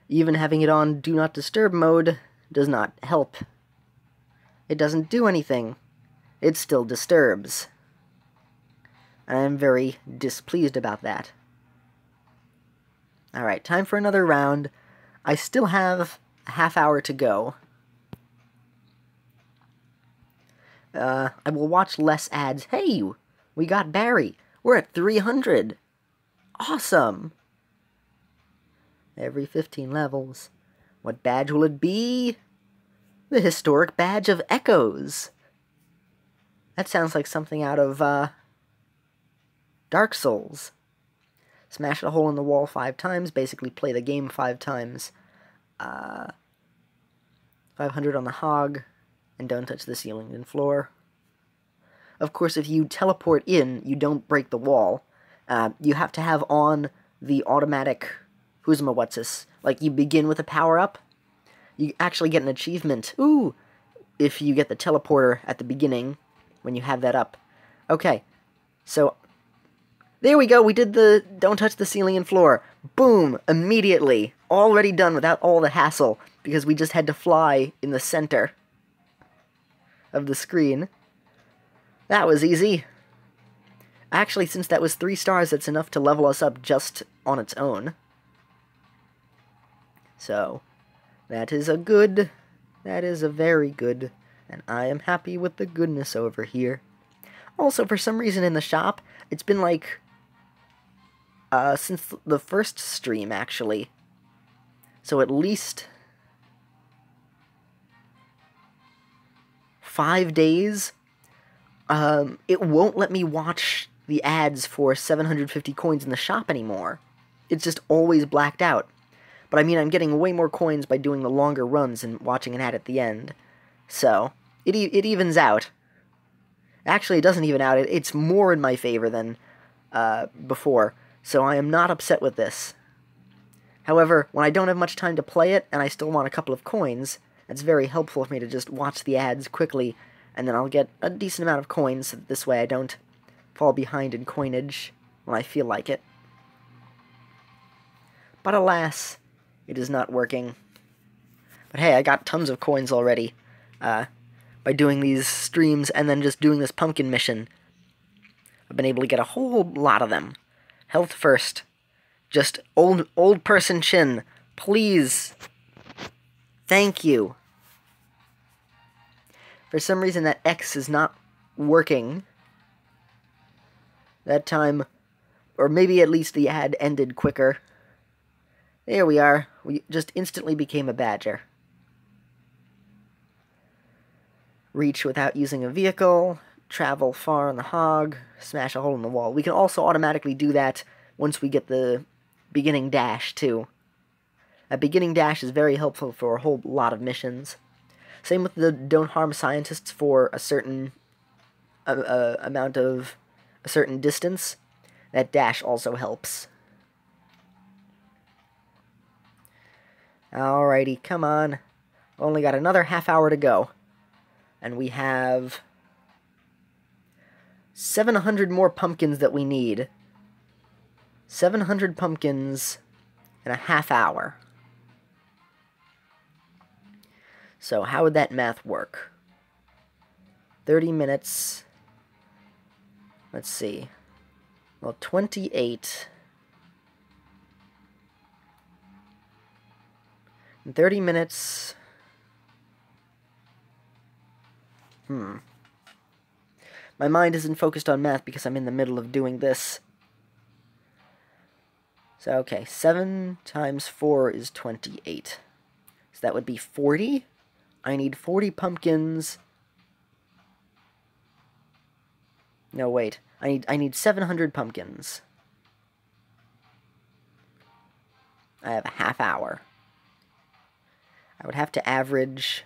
Even having it on Do Not Disturb mode does not help. It doesn't do anything. It still disturbs. And I am very displeased about that. Alright, time for another round. I still have a half hour to go. I will watch less ads. Hey, we got Barry. We're at 300. Awesome. Every 15 levels. What badge will it be? The historic badge of Echoes. That sounds like something out of, Dark Souls. Smash a hole in the wall 5 times, basically play the game 5 times. 500 on the hog, and don't touch the ceiling and floor. Of course, if you teleport in, you don't break the wall. You have to have on the automatic who's-ma-what's-this. Like, you begin with a power-up, you actually get an achievement. Ooh! If you get the teleporter at the beginning, when you have that up. Okay, so there we go, we did the don't touch the ceiling and floor. Boom! Immediately. Already done without all the hassle, because we just had to fly in the center of the screen. That was easy. Actually, since that was 3 stars, that's enough to level us up just on its own. So, that is a very good, and I am happy with the goodness over here. Also, for some reason in the shop, it's been like, since the first stream, actually. So at least 5 days, it won't let me watch the ads for 750 coins in the shop anymore. It's just always blacked out. But I mean, I'm getting way more coins by doing the longer runs and watching an ad at the end. So, it evens out. Actually, it doesn't even out. It's more in my favor than before. So I am not upset with this. However, when I don't have much time to play it, and I still want a couple of coins, it's very helpful for me to just watch the ads quickly, and then I'll get a decent amount of coins, so that this way I don't fall behind in coinage when I feel like it. But alas, it is not working. But hey, I got tons of coins already, by doing these streams and then just doing this pumpkin mission. I've been able to get a whole lot of them. Health first. Just old person chin. Please. Thank you. For some reason that X is not working. That time, Or maybe at least the ad ended quicker. There we are. We just instantly became a badger. Reach without using a vehicle. Travel far on the hog. Smash a hole in the wall. We can also automatically do that once we get the beginning dash, too. That beginning dash is very helpful for a whole lot of missions. Same with the don't harm scientists for a certain amount of a certain distance. That dash also helps. Alrighty, come on. Only got another half hour to go. And we have 700 more pumpkins that we need. 700 pumpkins in a half hour. So how would that math work? 30 minutes. Let's see. Well, 28. In 30 minutes. My mind isn't focused on math because I'm in the middle of doing this. So, okay. 7 times 4 is 28. So that would be 40. I need 40 pumpkins. No, wait. I need 700 pumpkins. I have a half hour. I would have to average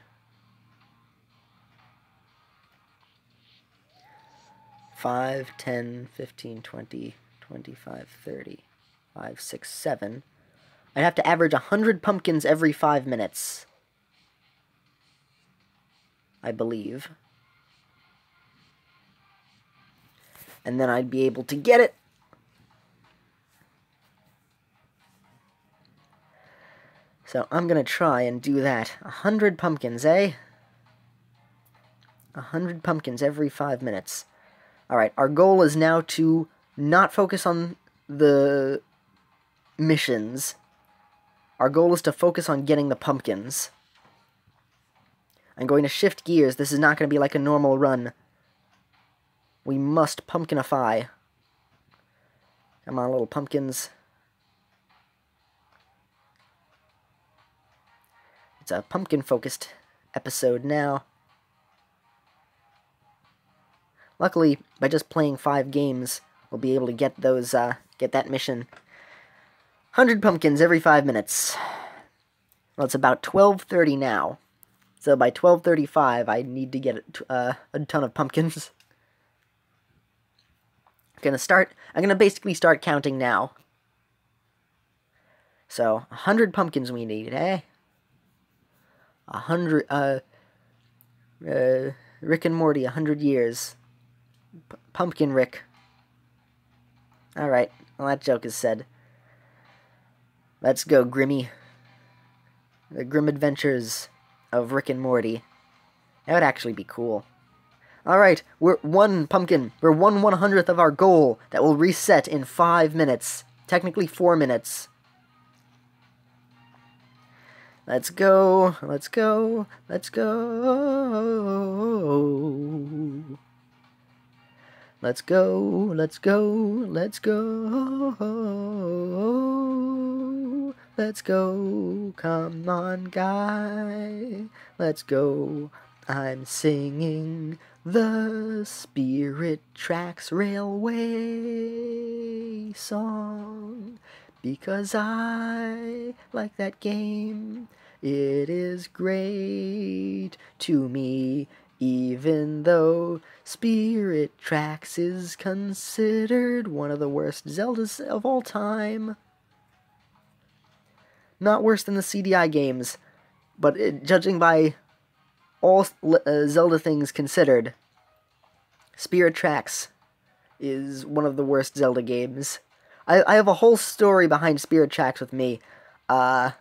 5, 10, 15, 20, 25, 30, 5, 6, 7. I'd have to average 100 pumpkins every 5 minutes. I believe. And then I'd be able to get it. So I'm going to try and do that. 100 pumpkins, eh? 100 pumpkins every 5 minutes. Alright, our goal is now to not focus on the missions. Our goal is to focus on getting the pumpkins. I'm going to shift gears. This is not going to be like a normal run. We must pumpkinify. Come on, little pumpkins. It's a pumpkin-focused episode now. Luckily, by just playing 5 games, we'll be able to get those, get that mission. 100 pumpkins every 5 minutes. Well, it's about 12:30 now. So by 12:35, I need to get a ton of pumpkins. I'm gonna basically start counting now. So, 100 pumpkins we need, eh? 100, Rick and Morty, 100 years. Pumpkin Rick. Alright, well that joke is said. Let's go, Grimmy. The Grim Adventures of Rick and Morty. That would actually be cool. Alright, we're 1 pumpkin. We're 1/100th of our goal that will reset in 5 minutes. Technically 4 minutes. Let's go, let's go, let's go. Let's go, let's go, let's go. Let's go, come on, guy. Let's go. I'm singing the Spirit Tracks Railway song because I like that game. It is great to me, even though Spirit Tracks is considered one of the worst Zeldas of all time. Not worse than the CDI games, but judging by all Zelda things considered, Spirit Tracks is one of the worst Zelda games. I have a whole story behind Spirit Tracks with me. I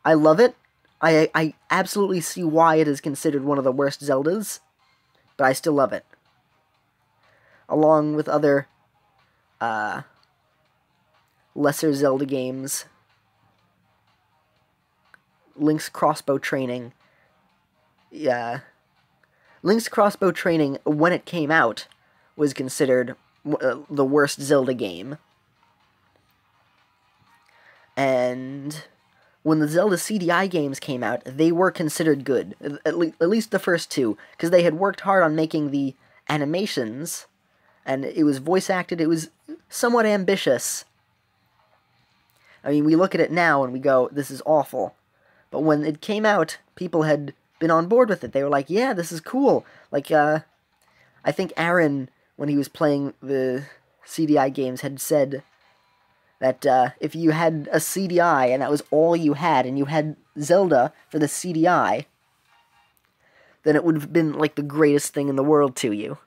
love it. I absolutely see why it is considered one of the worst Zeldas, but I still love it. Along with other lesser Zelda games. Link's Crossbow Training. Yeah. Link's Crossbow Training, when it came out, was considered the worst Zelda game. And when the Zelda CDI games came out, they were considered good, at least the first two, because they had worked hard on making the animations, and it was voice acted, it was somewhat ambitious. I mean, we look at it now and we go, this is awful. But when it came out, people had been on board with it. They were like, yeah, this is cool. Like, I think Aaron, when he was playing the CDI games, had said that if you had a CDI and that was all you had, and you had Zelda for the CDI, then it would have been like the greatest thing in the world to you.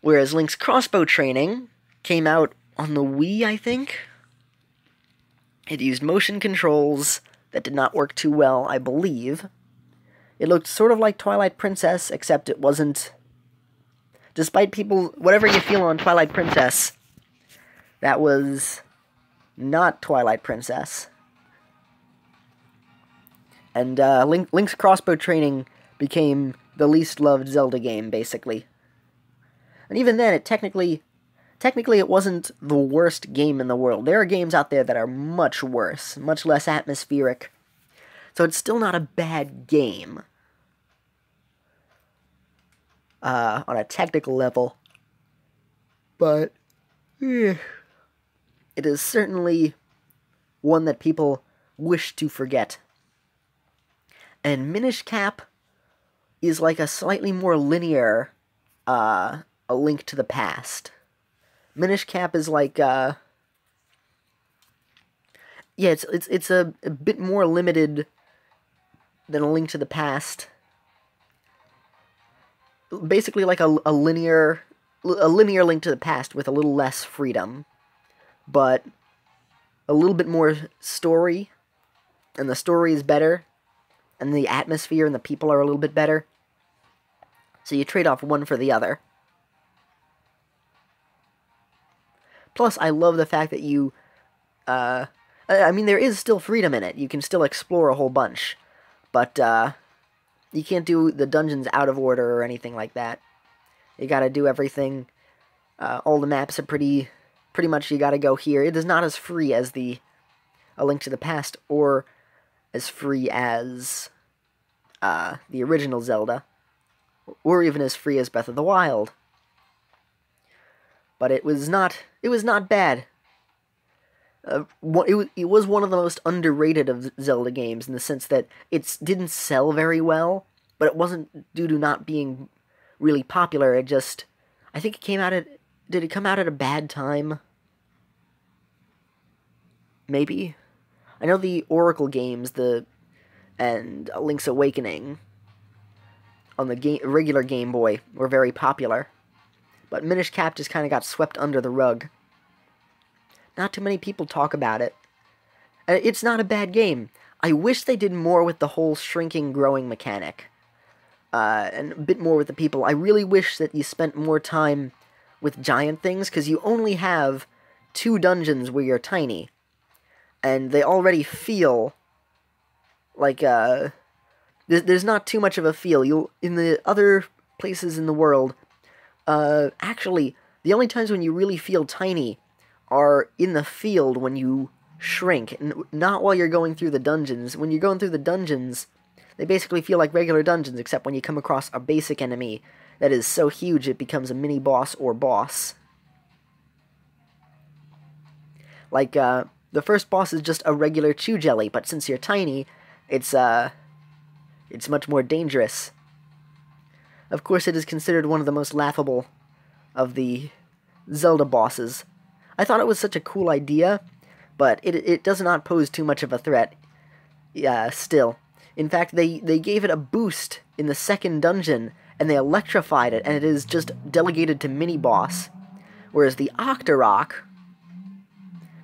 Whereas Link's crossbow training came out on the Wii, I think. It used motion controls that did not work too well, I believe. It looked sort of like Twilight Princess, except it wasn't. Despite people, whatever you feel on Twilight Princess, that was not Twilight Princess. And Link's crossbow training became the least loved Zelda game, basically. And even then, it technically it wasn't the worst game in the world. There are games out there that are much worse, much less atmospheric. So it's still not a bad game. On a technical level. But it is certainly one that people wish to forget. And Minish Cap is like a slightly more linear A Link to the Past. Minish Cap is like yeah, it's a bit more limited than A Link to the Past. Basically like a linear Link to the Past with a little less freedom, but a little bit more story, and the story is better, and the atmosphere and the people are a little bit better. So you trade off one for the other. Plus, I love the fact that you, I mean, there is still freedom in it. You can still explore a whole bunch, but you can't do the dungeons out of order or anything like that. You gotta do everything. All the maps are pretty much you gotta go here. It is not as free as the A Link to the Past, or as free as the original Zelda, or even as free as Breath of the Wild. But it was not bad. It was one of the most underrated of Zelda games in the sense that it didn't sell very well, but it wasn't due to not being really popular. It just, I think it came out at, did it come out at a bad time? Maybe? I know the Oracle games, and Link's Awakening on the regular Game Boy were very popular. But Minish Cap just kind of got swept under the rug. Not too many people talk about it. It's not a bad game. I wish they did more with the whole shrinking, growing mechanic. And a bit more with the people. I really wish that you spent more time with giant things, because you only have 2 dungeons where you're tiny. And they already feel like, there's not too much of a feel. In the other places in the world, actually, the only times when you really feel tiny are in the field when you shrink, and not while you're going through the dungeons. When you're going through the dungeons, they basically feel like regular dungeons, except when you come across a basic enemy that is so huge it becomes a mini-boss or boss. Like, the first boss is just a regular chew jelly, but since you're tiny, it's much more dangerous. Of course, it is considered one of the most laughable of the Zelda bosses. I thought it was such a cool idea, but it does not pose too much of a threat, still. In fact, they gave it a boost in the second dungeon, and they electrified it, and it is just delegated to mini-boss. Whereas the Octorok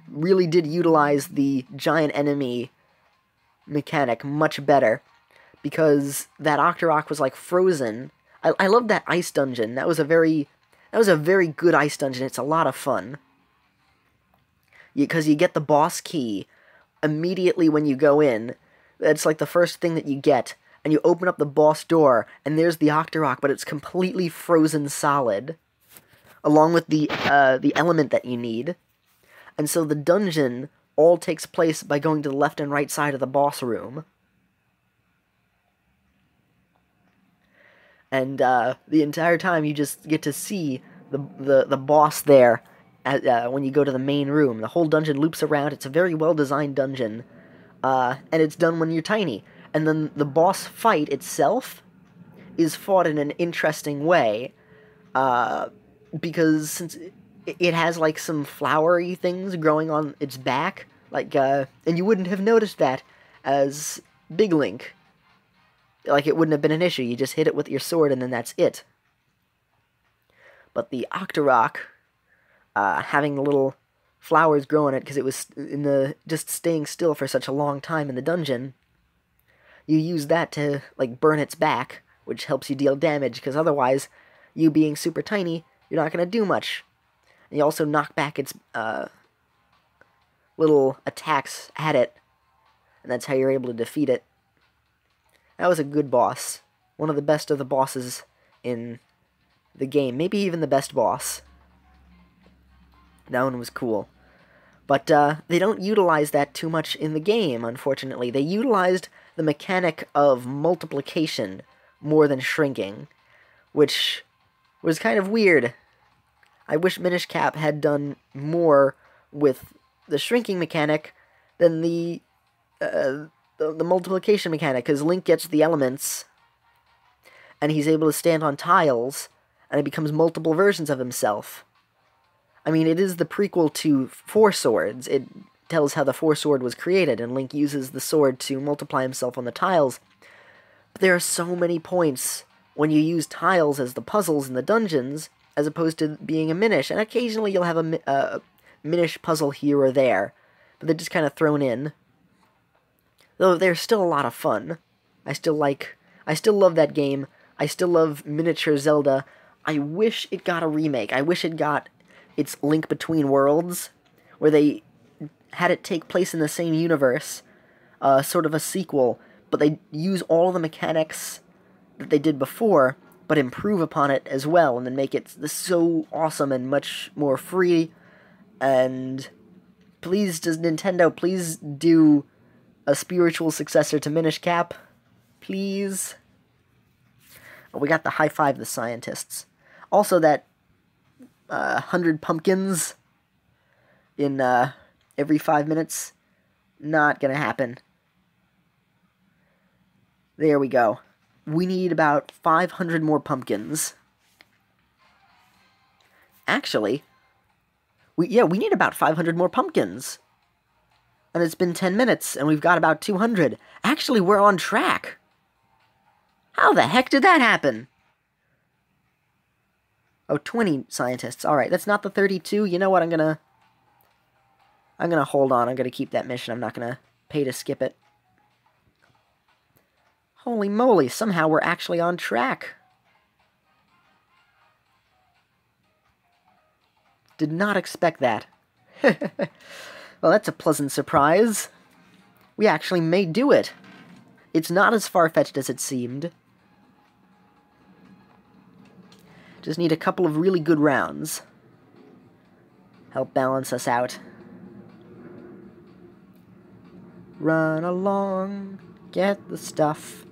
really did utilize the giant enemy mechanic much better, because that Octorok was like frozen. I love that ice dungeon. That was a very good ice dungeon. It's a lot of fun. Because you get the boss key immediately when you go in. That's like the first thing that you get. And you open up the boss door, and there's the Octorok, but it's completely frozen solid. Along with the element that you need. And so the dungeon all takes place by going to the left and right side of the boss room. And the entire time you just get to see the boss there when you go to the main room. The whole dungeon loops around. It's a very well-designed dungeon. And it's done when you're tiny. And then the boss fight itself is fought in an interesting way. Because since it has, like, some flowery things growing on its back, like, and you wouldn't have noticed that as Big Link. Like, it wouldn't have been an issue. You just hit it with your sword, and then that's it. But the Octorok, having the little flowers grow on it, because it was just staying still for such a long time in the dungeon, you use that to, like, burn its back, which helps you deal damage, because otherwise, you being super tiny, you're not going to do much. And you also knock back its little attacks at it, and that's how you're able to defeat it. That was a good boss. One of the best of the bosses in the game. Maybe even the best boss. That one was cool. But they don't utilize that too much in the game, unfortunately. They utilized the mechanic of multiplication more than shrinking, which was kind of weird. I wish Minish Cap had done more with the shrinking mechanic than the multiplication mechanic, because Link gets the elements, and he's able to stand on tiles, and it becomes multiple versions of himself. I mean, it is the prequel to Four Swords. It tells how the Four Sword was created, and Link uses the sword to multiply himself on the tiles. But there are so many points when you use tiles as the puzzles in the dungeons, as opposed to being a Minish, and occasionally you'll have a Minish puzzle here or there, but they're just kind of thrown in. Though they're still a lot of fun. I still love that game. I still love miniature Zelda. I wish it got a remake. I wish it got its Link Between Worlds, where they had it take place in the same universe, sort of a sequel, but they use all of the mechanics that they did before, but improve upon it as well, and then make it so awesome and much more free. And please, does Nintendo, please do a spiritual successor to Minish Cap, please. Oh, we got the high five the scientists. Also, that 100 pumpkins in every 5 minutes, not gonna happen. There we go. We need about 500 more pumpkins. Actually, we need about 500 more pumpkins. And it's been 10 minutes, and we've got about 200. Actually, we're on track. How the heck did that happen? Oh, 20 scientists. Alright, that's not the 32. You know what, I'm gonna hold on. I'm gonna keep that mission. I'm not gonna pay to skip it. Holy moly, somehow we're actually on track. Did not expect that. Well, that's a pleasant surprise. We actually may do it. It's not as far-fetched as it seemed. Just need a couple of really good rounds. Help balance us out. Run along, get the stuff,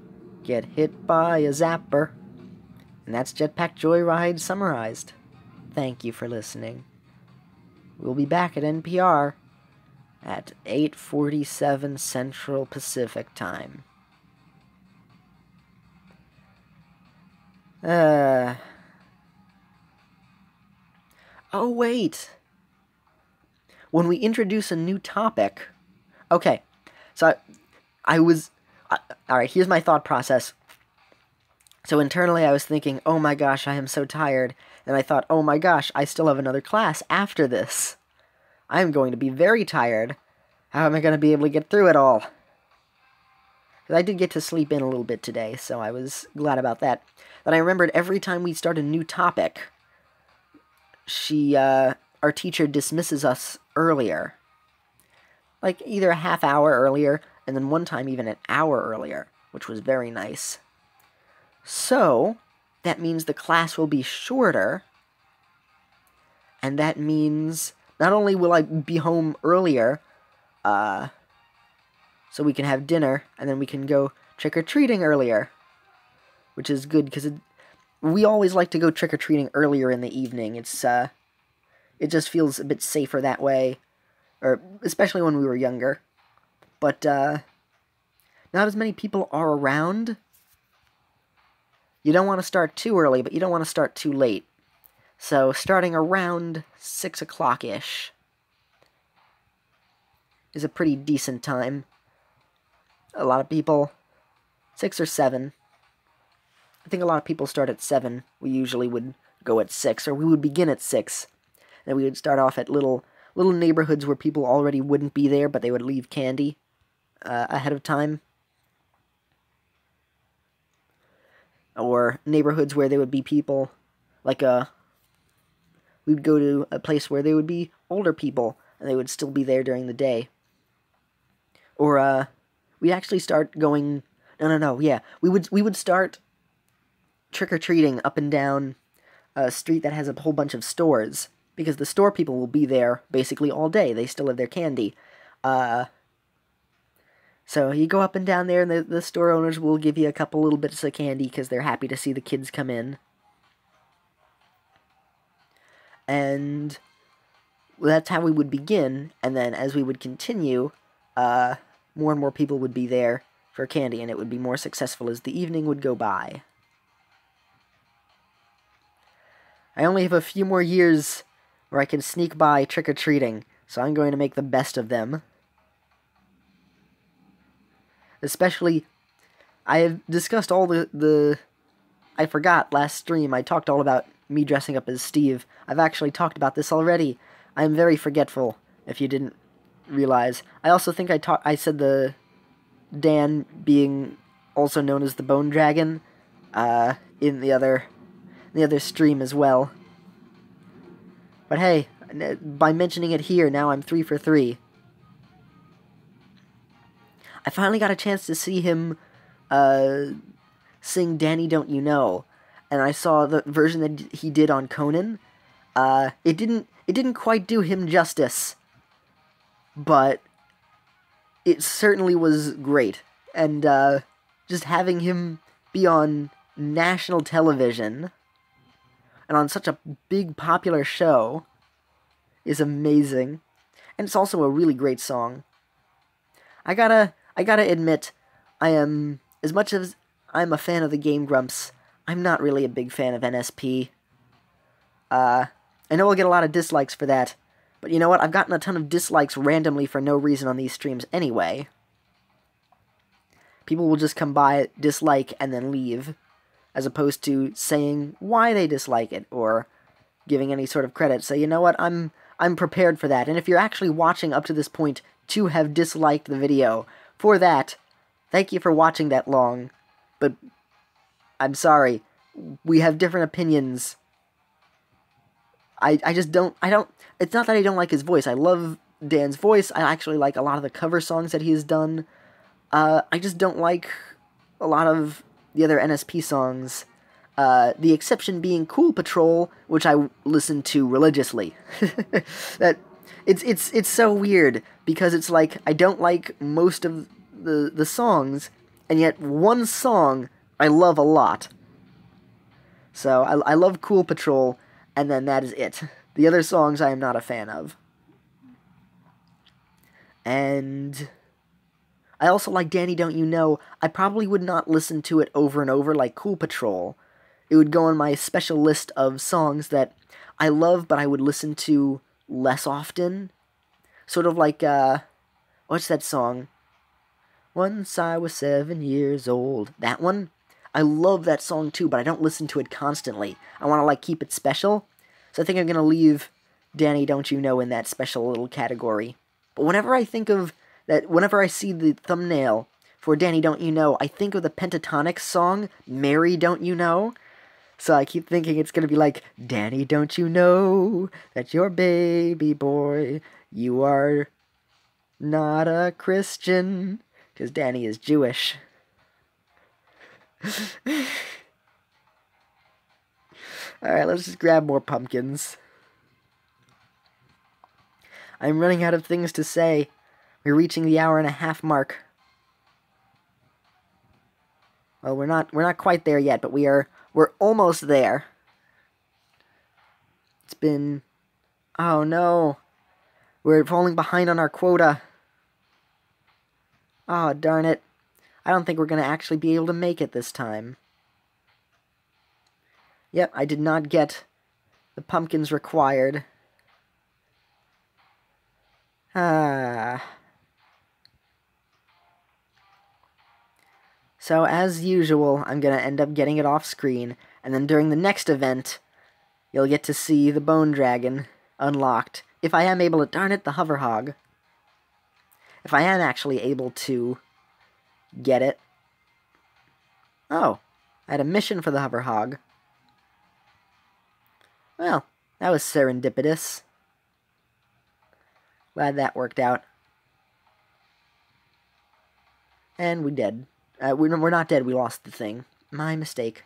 get hit by a zapper. And that's Jetpack Joyride summarized. Thank you for listening. We'll be back at NPR at 8:47 Central Pacific Time. Oh, wait. When we introduce a new topic... Okay, so alright, here's my thought process. So internally I was thinking, oh my gosh, I am so tired. And I thought, oh my gosh, I still have another class after this. I'm going to be very tired. How am I going to be able to get through it all? Because I did get to sleep in a little bit today, so I was glad about that. Then I remembered every time we start a new topic, our teacher dismisses us earlier. Like, either a half hour earlier, and then one time even an hour earlier, which was very nice. So, that means the class will be shorter, and that means not only will I be home earlier, so we can have dinner, and then we can go trick-or-treating earlier, which is good, because we always like to go trick-or-treating earlier in the evening. It just feels a bit safer that way, or especially when we were younger. But, not as many people are around. You don't want to start too early, but you don't want to start too late. So, starting around 6 o'clock-ish is a pretty decent time. A lot of people, 6 or 7. I think a lot of people start at 7. We usually would go at 6, or we would begin at 6. Then we would start off at little neighborhoods where people already wouldn't be there, but they would leave candy ahead of time. Or neighborhoods where there would be people, like we would go to a place where there would be older people, and they would still be there during the day. Or, we'd actually start going, yeah, we would start trick-or-treating up and down a street that has a whole bunch of stores, because the store people will be there basically all day. They still have their candy. So you go up and down there, and the store owners will give you a couple little bits of candy, because they're happy to see the kids come in. And that's how we would begin, and then as we would continue, more and more people would be there for candy, and it would be more successful as the evening would go by. I only have a few more years where I can sneak by trick-or-treating, so I'm going to make the best of them. Especially, I have discussed all I forgot last stream, I talked all about me dressing up as Steve. I've actually talked about this already. I'm very forgetful, if you didn't realize. I also think I said the Dan being also known as the Bone Dragon, in the other stream as well. But hey, by mentioning it here, now I'm 3 for 3. I finally got a chance to see him sing Danny Don't You Know, and I saw the version that he did on Conan. It didn't quite do him justice, but it certainly was great. And just having him be on national television and on such a big popular show is amazing. And it's also a really great song. I gotta admit, as much as I'm a fan of the Game Grumps, I'm not really a big fan of NSP. I know I'll get a lot of dislikes for that, but you know what? I've gotten a ton of dislikes randomly for no reason on these streams anyway. People will just come by, dislike, and then leave, as opposed to saying why they dislike it, or giving any sort of credit. So you know what? I'm prepared for that, and if you're actually watching up to this point to have disliked the video, for that, thank you for watching that long, but I'm sorry, we have different opinions. I just don't, it's not that I don't like his voice. I love Dan's voice. I actually like a lot of the cover songs that he has done. I just don't like a lot of the other NSP songs. The exception being Cool Patrol, which I listen to religiously. It's so weird, because it's like, I don't like most of the songs, and yet one song I love a lot. So, I love Cool Patrol, and then that is it. The other songs I am not a fan of. And I also like Danny Don't You Know. I probably would not listen to it over and over like Cool Patrol. It would go on my special list of songs that I love, but I would listen to less often. Sort of like, what's that song? Once I was 7 years old. That one? I love that song too, but I don't listen to it constantly. I want to, like, keep it special. So I think I'm going to leave Danny Don't You Know in that special little category. But whenever I think of that, whenever I see the thumbnail for Danny Don't You Know, I think of the Pentatonix song, Mary Don't You Know. So I keep thinking it's going to be like, Danny, don't you know that your baby boy, you are not a Christian? Because Danny is Jewish. Alright, let's just grab more pumpkins. I'm running out of things to say. We're reaching the hour-and-a-half mark. Well, we're not quite there yet, but we're almost there. It's been... Oh, no. We're falling behind on our quota. Oh, darn it. I don't think we're going to actually be able to make it this time. Yep, I did not get the pumpkins required. Ah. So, as usual, I'm going to end up getting it off screen, and then during the next event, you'll get to see the Bone Dragon unlocked. If I am able to... Darn it, the Hover Hog. If I am actually able to get it. Oh, I had a mission for the Hover Hog. Well, that was serendipitous. Glad that worked out. And we dead. We're not dead, we lost the thing. My mistake.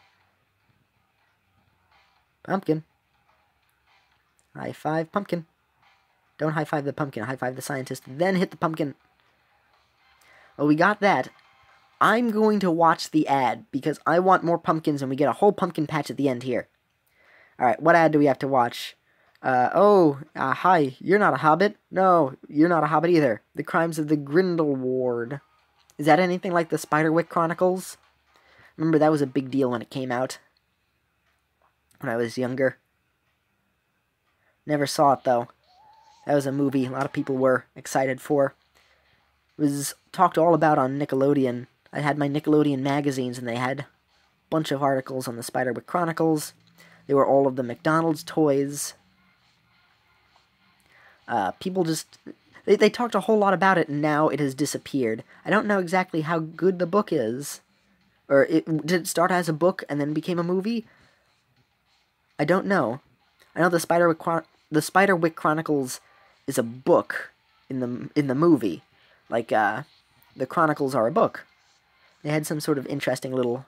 Pumpkin. High five, pumpkin. Don't high five the pumpkin, high five the scientist, then hit the pumpkin. Well, we got that. I'm going to watch the ad, because I want more pumpkins, and we get a whole pumpkin patch at the end here. Alright, what ad do we have to watch? Hi, you're not a hobbit? No, you're not a hobbit either. The Crimes of the Grindelwald. Is that anything like the Spiderwick Chronicles? Remember, that was a big deal when it came out. When I was younger. Never saw it, though. That was a movie a lot of people were excited for. It was talked all about on Nickelodeon. I had my Nickelodeon magazines, and they had a bunch of articles on the Spiderwick Chronicles. They were all of the McDonald's toys. People just... They talked a whole lot about it, and now it has disappeared. I don't know exactly how good the book is. Or, did it start as a book and then became a movie? I don't know. I know the Spiderwick Chronicles is a book in the movie. Like, the Chronicles are a book. They had some sort of interesting little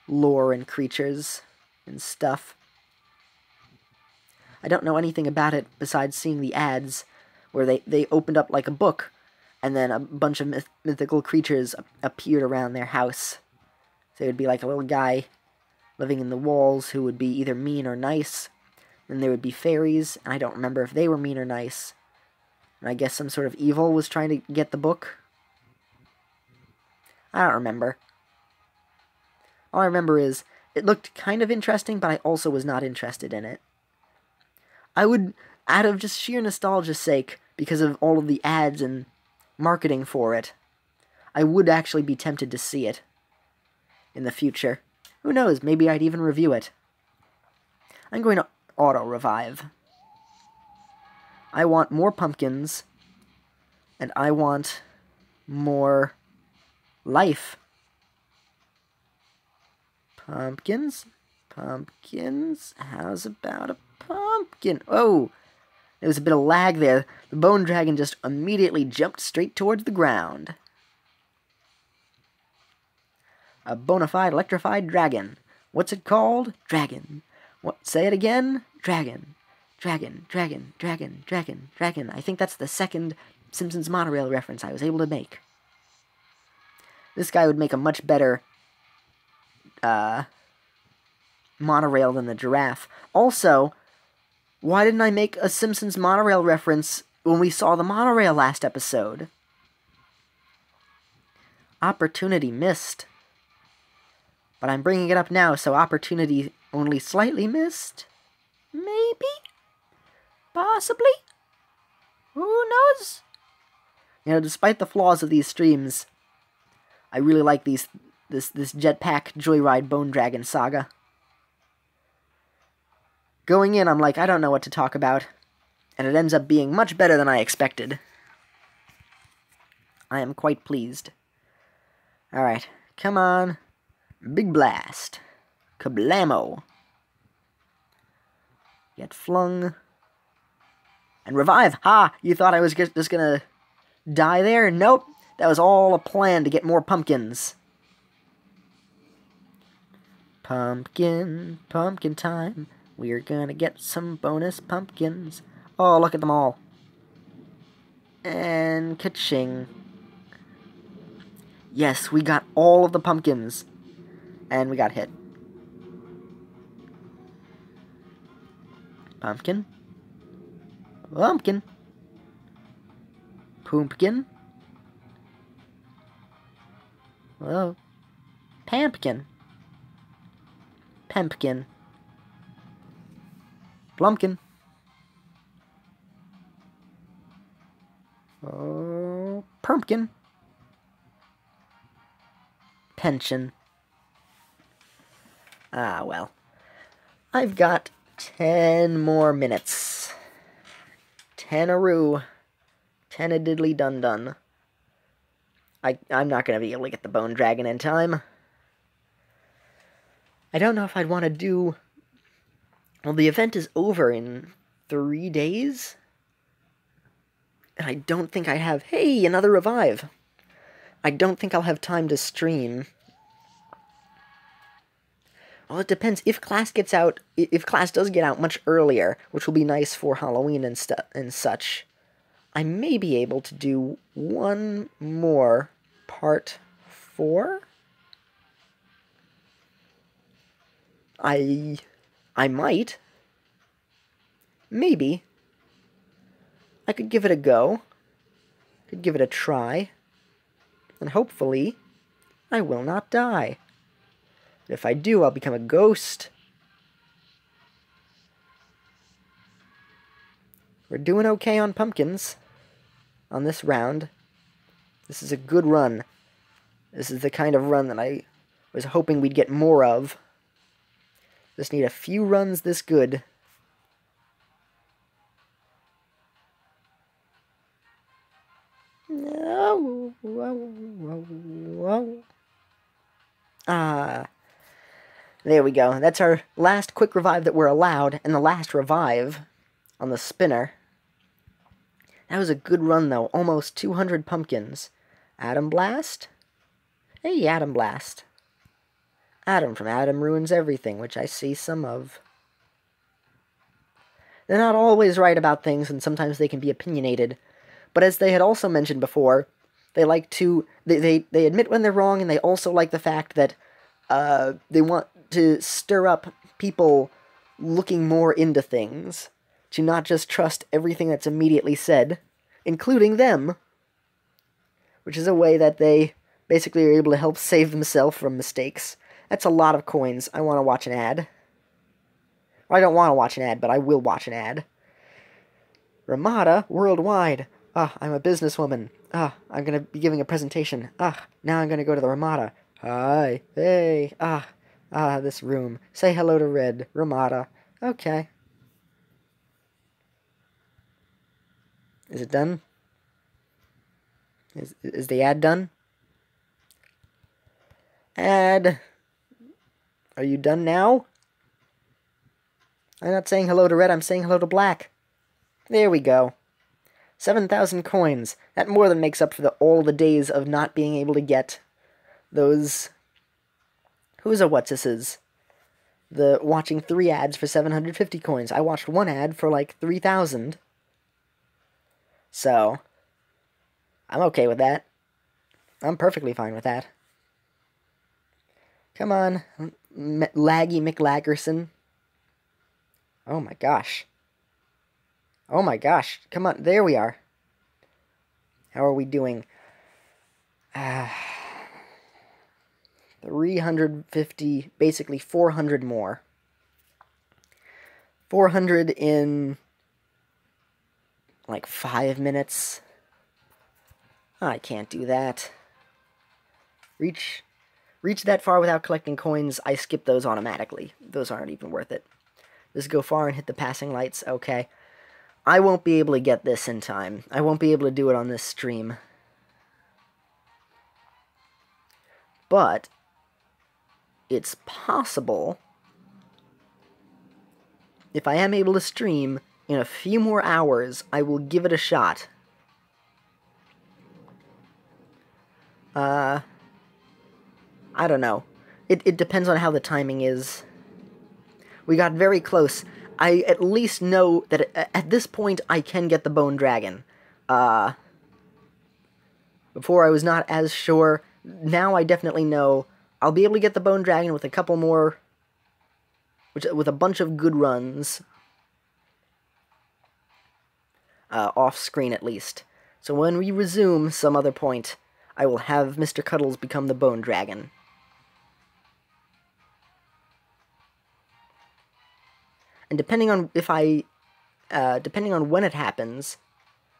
lore and creatures and stuff. I don't know anything about it besides seeing the ads where they opened up like a book, and then a bunch of mythical creatures appeared around their house. So it would be like a little guy living in the walls who would be either mean or nice. Then there would be fairies, and I don't remember if they were mean or nice. And I guess some sort of evil was trying to get the book. I don't remember. All I remember is, it looked kind of interesting, but I also was not interested in it. I would, out of just sheer nostalgia's sake, because of all of the ads and marketing for it, I would actually be tempted to see it in the future. Who knows, maybe I'd even review it. I'm going to auto-revive. I want more pumpkins, and I want more life. Pumpkins? Pumpkins? How's about a pumpkin? Oh! There was a bit of lag there. The Bone Dragon just immediately jumped straight towards the ground. A bona fide electrified dragon. What's it called? Dragon. What? Say it again? Dragon. Dragon, dragon, dragon, dragon, dragon. I think that's the second Simpsons monorail reference I was able to make. This guy would make a much better monorail than the giraffe. Also, why didn't I make a Simpsons monorail reference when we saw the monorail last episode? Opportunity missed. But I'm bringing it up now, so opportunity only slightly missed? Maybe? Possibly? Who knows? You know, despite the flaws of these streams, I really like this Jetpack Joyride Bone Dragon saga. Going in, I'm like, I don't know what to talk about, and it ends up being much better than I expected. I am quite pleased. Alright, come on. Big blast. Kablamo. Get flung. And revive! Ha! You thought I was just gonna die there? Nope. That was all a plan to get more pumpkins. Pumpkin, pumpkin time. We're gonna get some bonus pumpkins. Oh, look at them all. And ka-ching. Yes, we got all of the pumpkins. And we got hit. Pumpkin. Pumpkin. Pumpkin. Hello. Pampkin. Pempkin. Plumpkin. Oh, pumpkin. Pension. Ah, well. I've got 10 more minutes. 10-a-roo. 10-a-diddly-dun-dun. I'm not going to be able to get the Bone Dragon in time. I don't know if I'd want to do... Well, the event is over in 3 days? And I don't think I have... Hey, another revive! I don't think I'll have time to stream. Well, it depends. If class gets out... If class does get out much earlier, which will be nice for Halloween and such... I may be able to do one more part 4? I might. Maybe. I could give it a go. Could give it a try. And hopefully, I will not die. But if I do, I'll become a ghost. We're doing okay on pumpkins. On this round. This is a good run. This is the kind of run that I was hoping we'd get more of. Just need a few runs this good. No. Ah. There we go. That's our last quick revive that we're allowed, and the last revive on the spinner. That was a good run, though. Almost 200 pumpkins. Atom Blast? Hey, Atom Blast. Atom from Atom Ruins Everything, which I see some of. They're not always right about things, and sometimes they can be opinionated. But as they had also mentioned before, they like to... They admit when they're wrong, and they also like the fact that they want to stir up people looking more into things. To not just trust everything that's immediately said, including them, which is a way that they basically are able to help save themselves from mistakes. That's a lot of coins. I want to watch an ad. Well, I don't want to watch an ad, but I will watch an ad. Ramada Worldwide. Ah, I'm a businesswoman. Ah, I'm going to be giving a presentation. Ah, now I'm going to go to the Ramada. Hi. Hey. This room. Say hello to Red. Ramada. Okay. Is it done? Is the ad done? Ad. Are you done now? I'm not saying hello to Red, I'm saying hello to Black. There we go. 7,000 coins. That more than makes up for all the days of not being able to get those... Who's a what's-this-is? The watching 3 ads for 750 coins. I watched 1 ad for like 3,000. So, I'm okay with that. I'm perfectly fine with that. Come on, Laggy McLaggerson. Oh my gosh. Oh my gosh. Come on, there we are. How are we doing? 350, basically 400 more. 400 in... like 5 minutes. I can't do that. Reach that far without collecting coins, I skip those automatically. Those aren't even worth it. Just go far and hit the passing lights, okay. I won't be able to get this in time. I won't be able to do it on this stream. But it's possible, if I am able to stream in a few more hours, I will give it a shot. I don't know. It depends on how the timing is. We got very close. I at least know that at this point I can get the Bone Dragon. Before I was not as sure. Now I definitely know I'll be able to get the Bone Dragon with a couple more, with a bunch of good runs. Off screen at least. So when we resume some other point, I will have Mr. Cuddles become the Bone Dragon. And depending on depending on when it happens,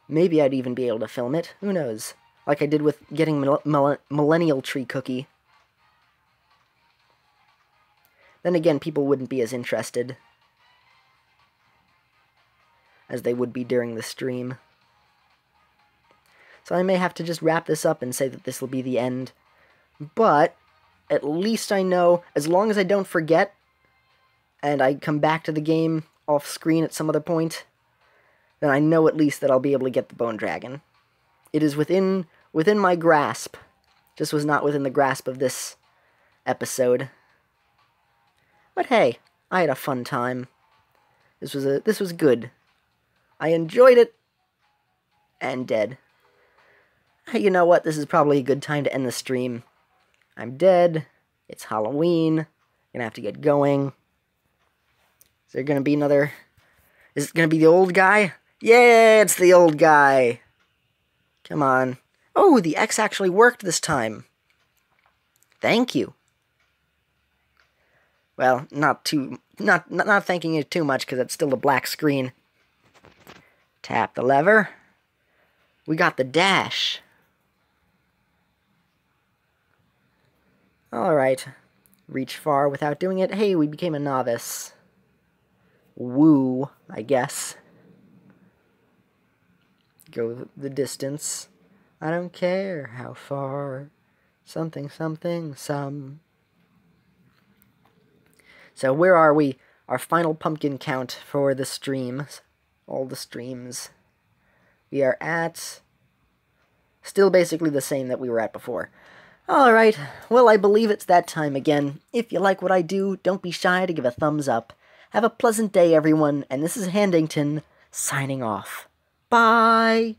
maybe I'd even be able to film it. Who knows? Like I did with getting Millennial Tree Cookie. Then again, people wouldn't be as interested as they would be during the stream. So I may have to just wrap this up and say that this will be the end. But at least I know, as long as I don't forget, and I come back to the game off screen at some other point, then I know at least that I'll be able to get the Bone Dragon. It is within my grasp. Just was not within the grasp of this episode. But hey, I had a fun time. This was good. I enjoyed it. And dead. Hey, you know what? This is probably a good time to end the stream. I'm dead. It's Halloween. Gonna have to get going. Is there gonna be another... Is it gonna be the old guy? Yeah, it's the old guy. Come on. Oh, the X actually worked this time. Thank you. Well, not thanking you too much, because it's still a black screen. Tap the lever. We got the dash. Alright. Reach far without doing it. Hey, we became a novice. Woo, I guess. Go the distance. I don't care how far. Something, something, some. So where are we? Our final pumpkin count for the streams. All the streams. We are at... Still basically the same that we were at before. Alright, well I believe it's that time again. If you like what I do, don't be shy to give a thumbs up. Have a pleasant day everyone, and this is Handington, signing off. Bye!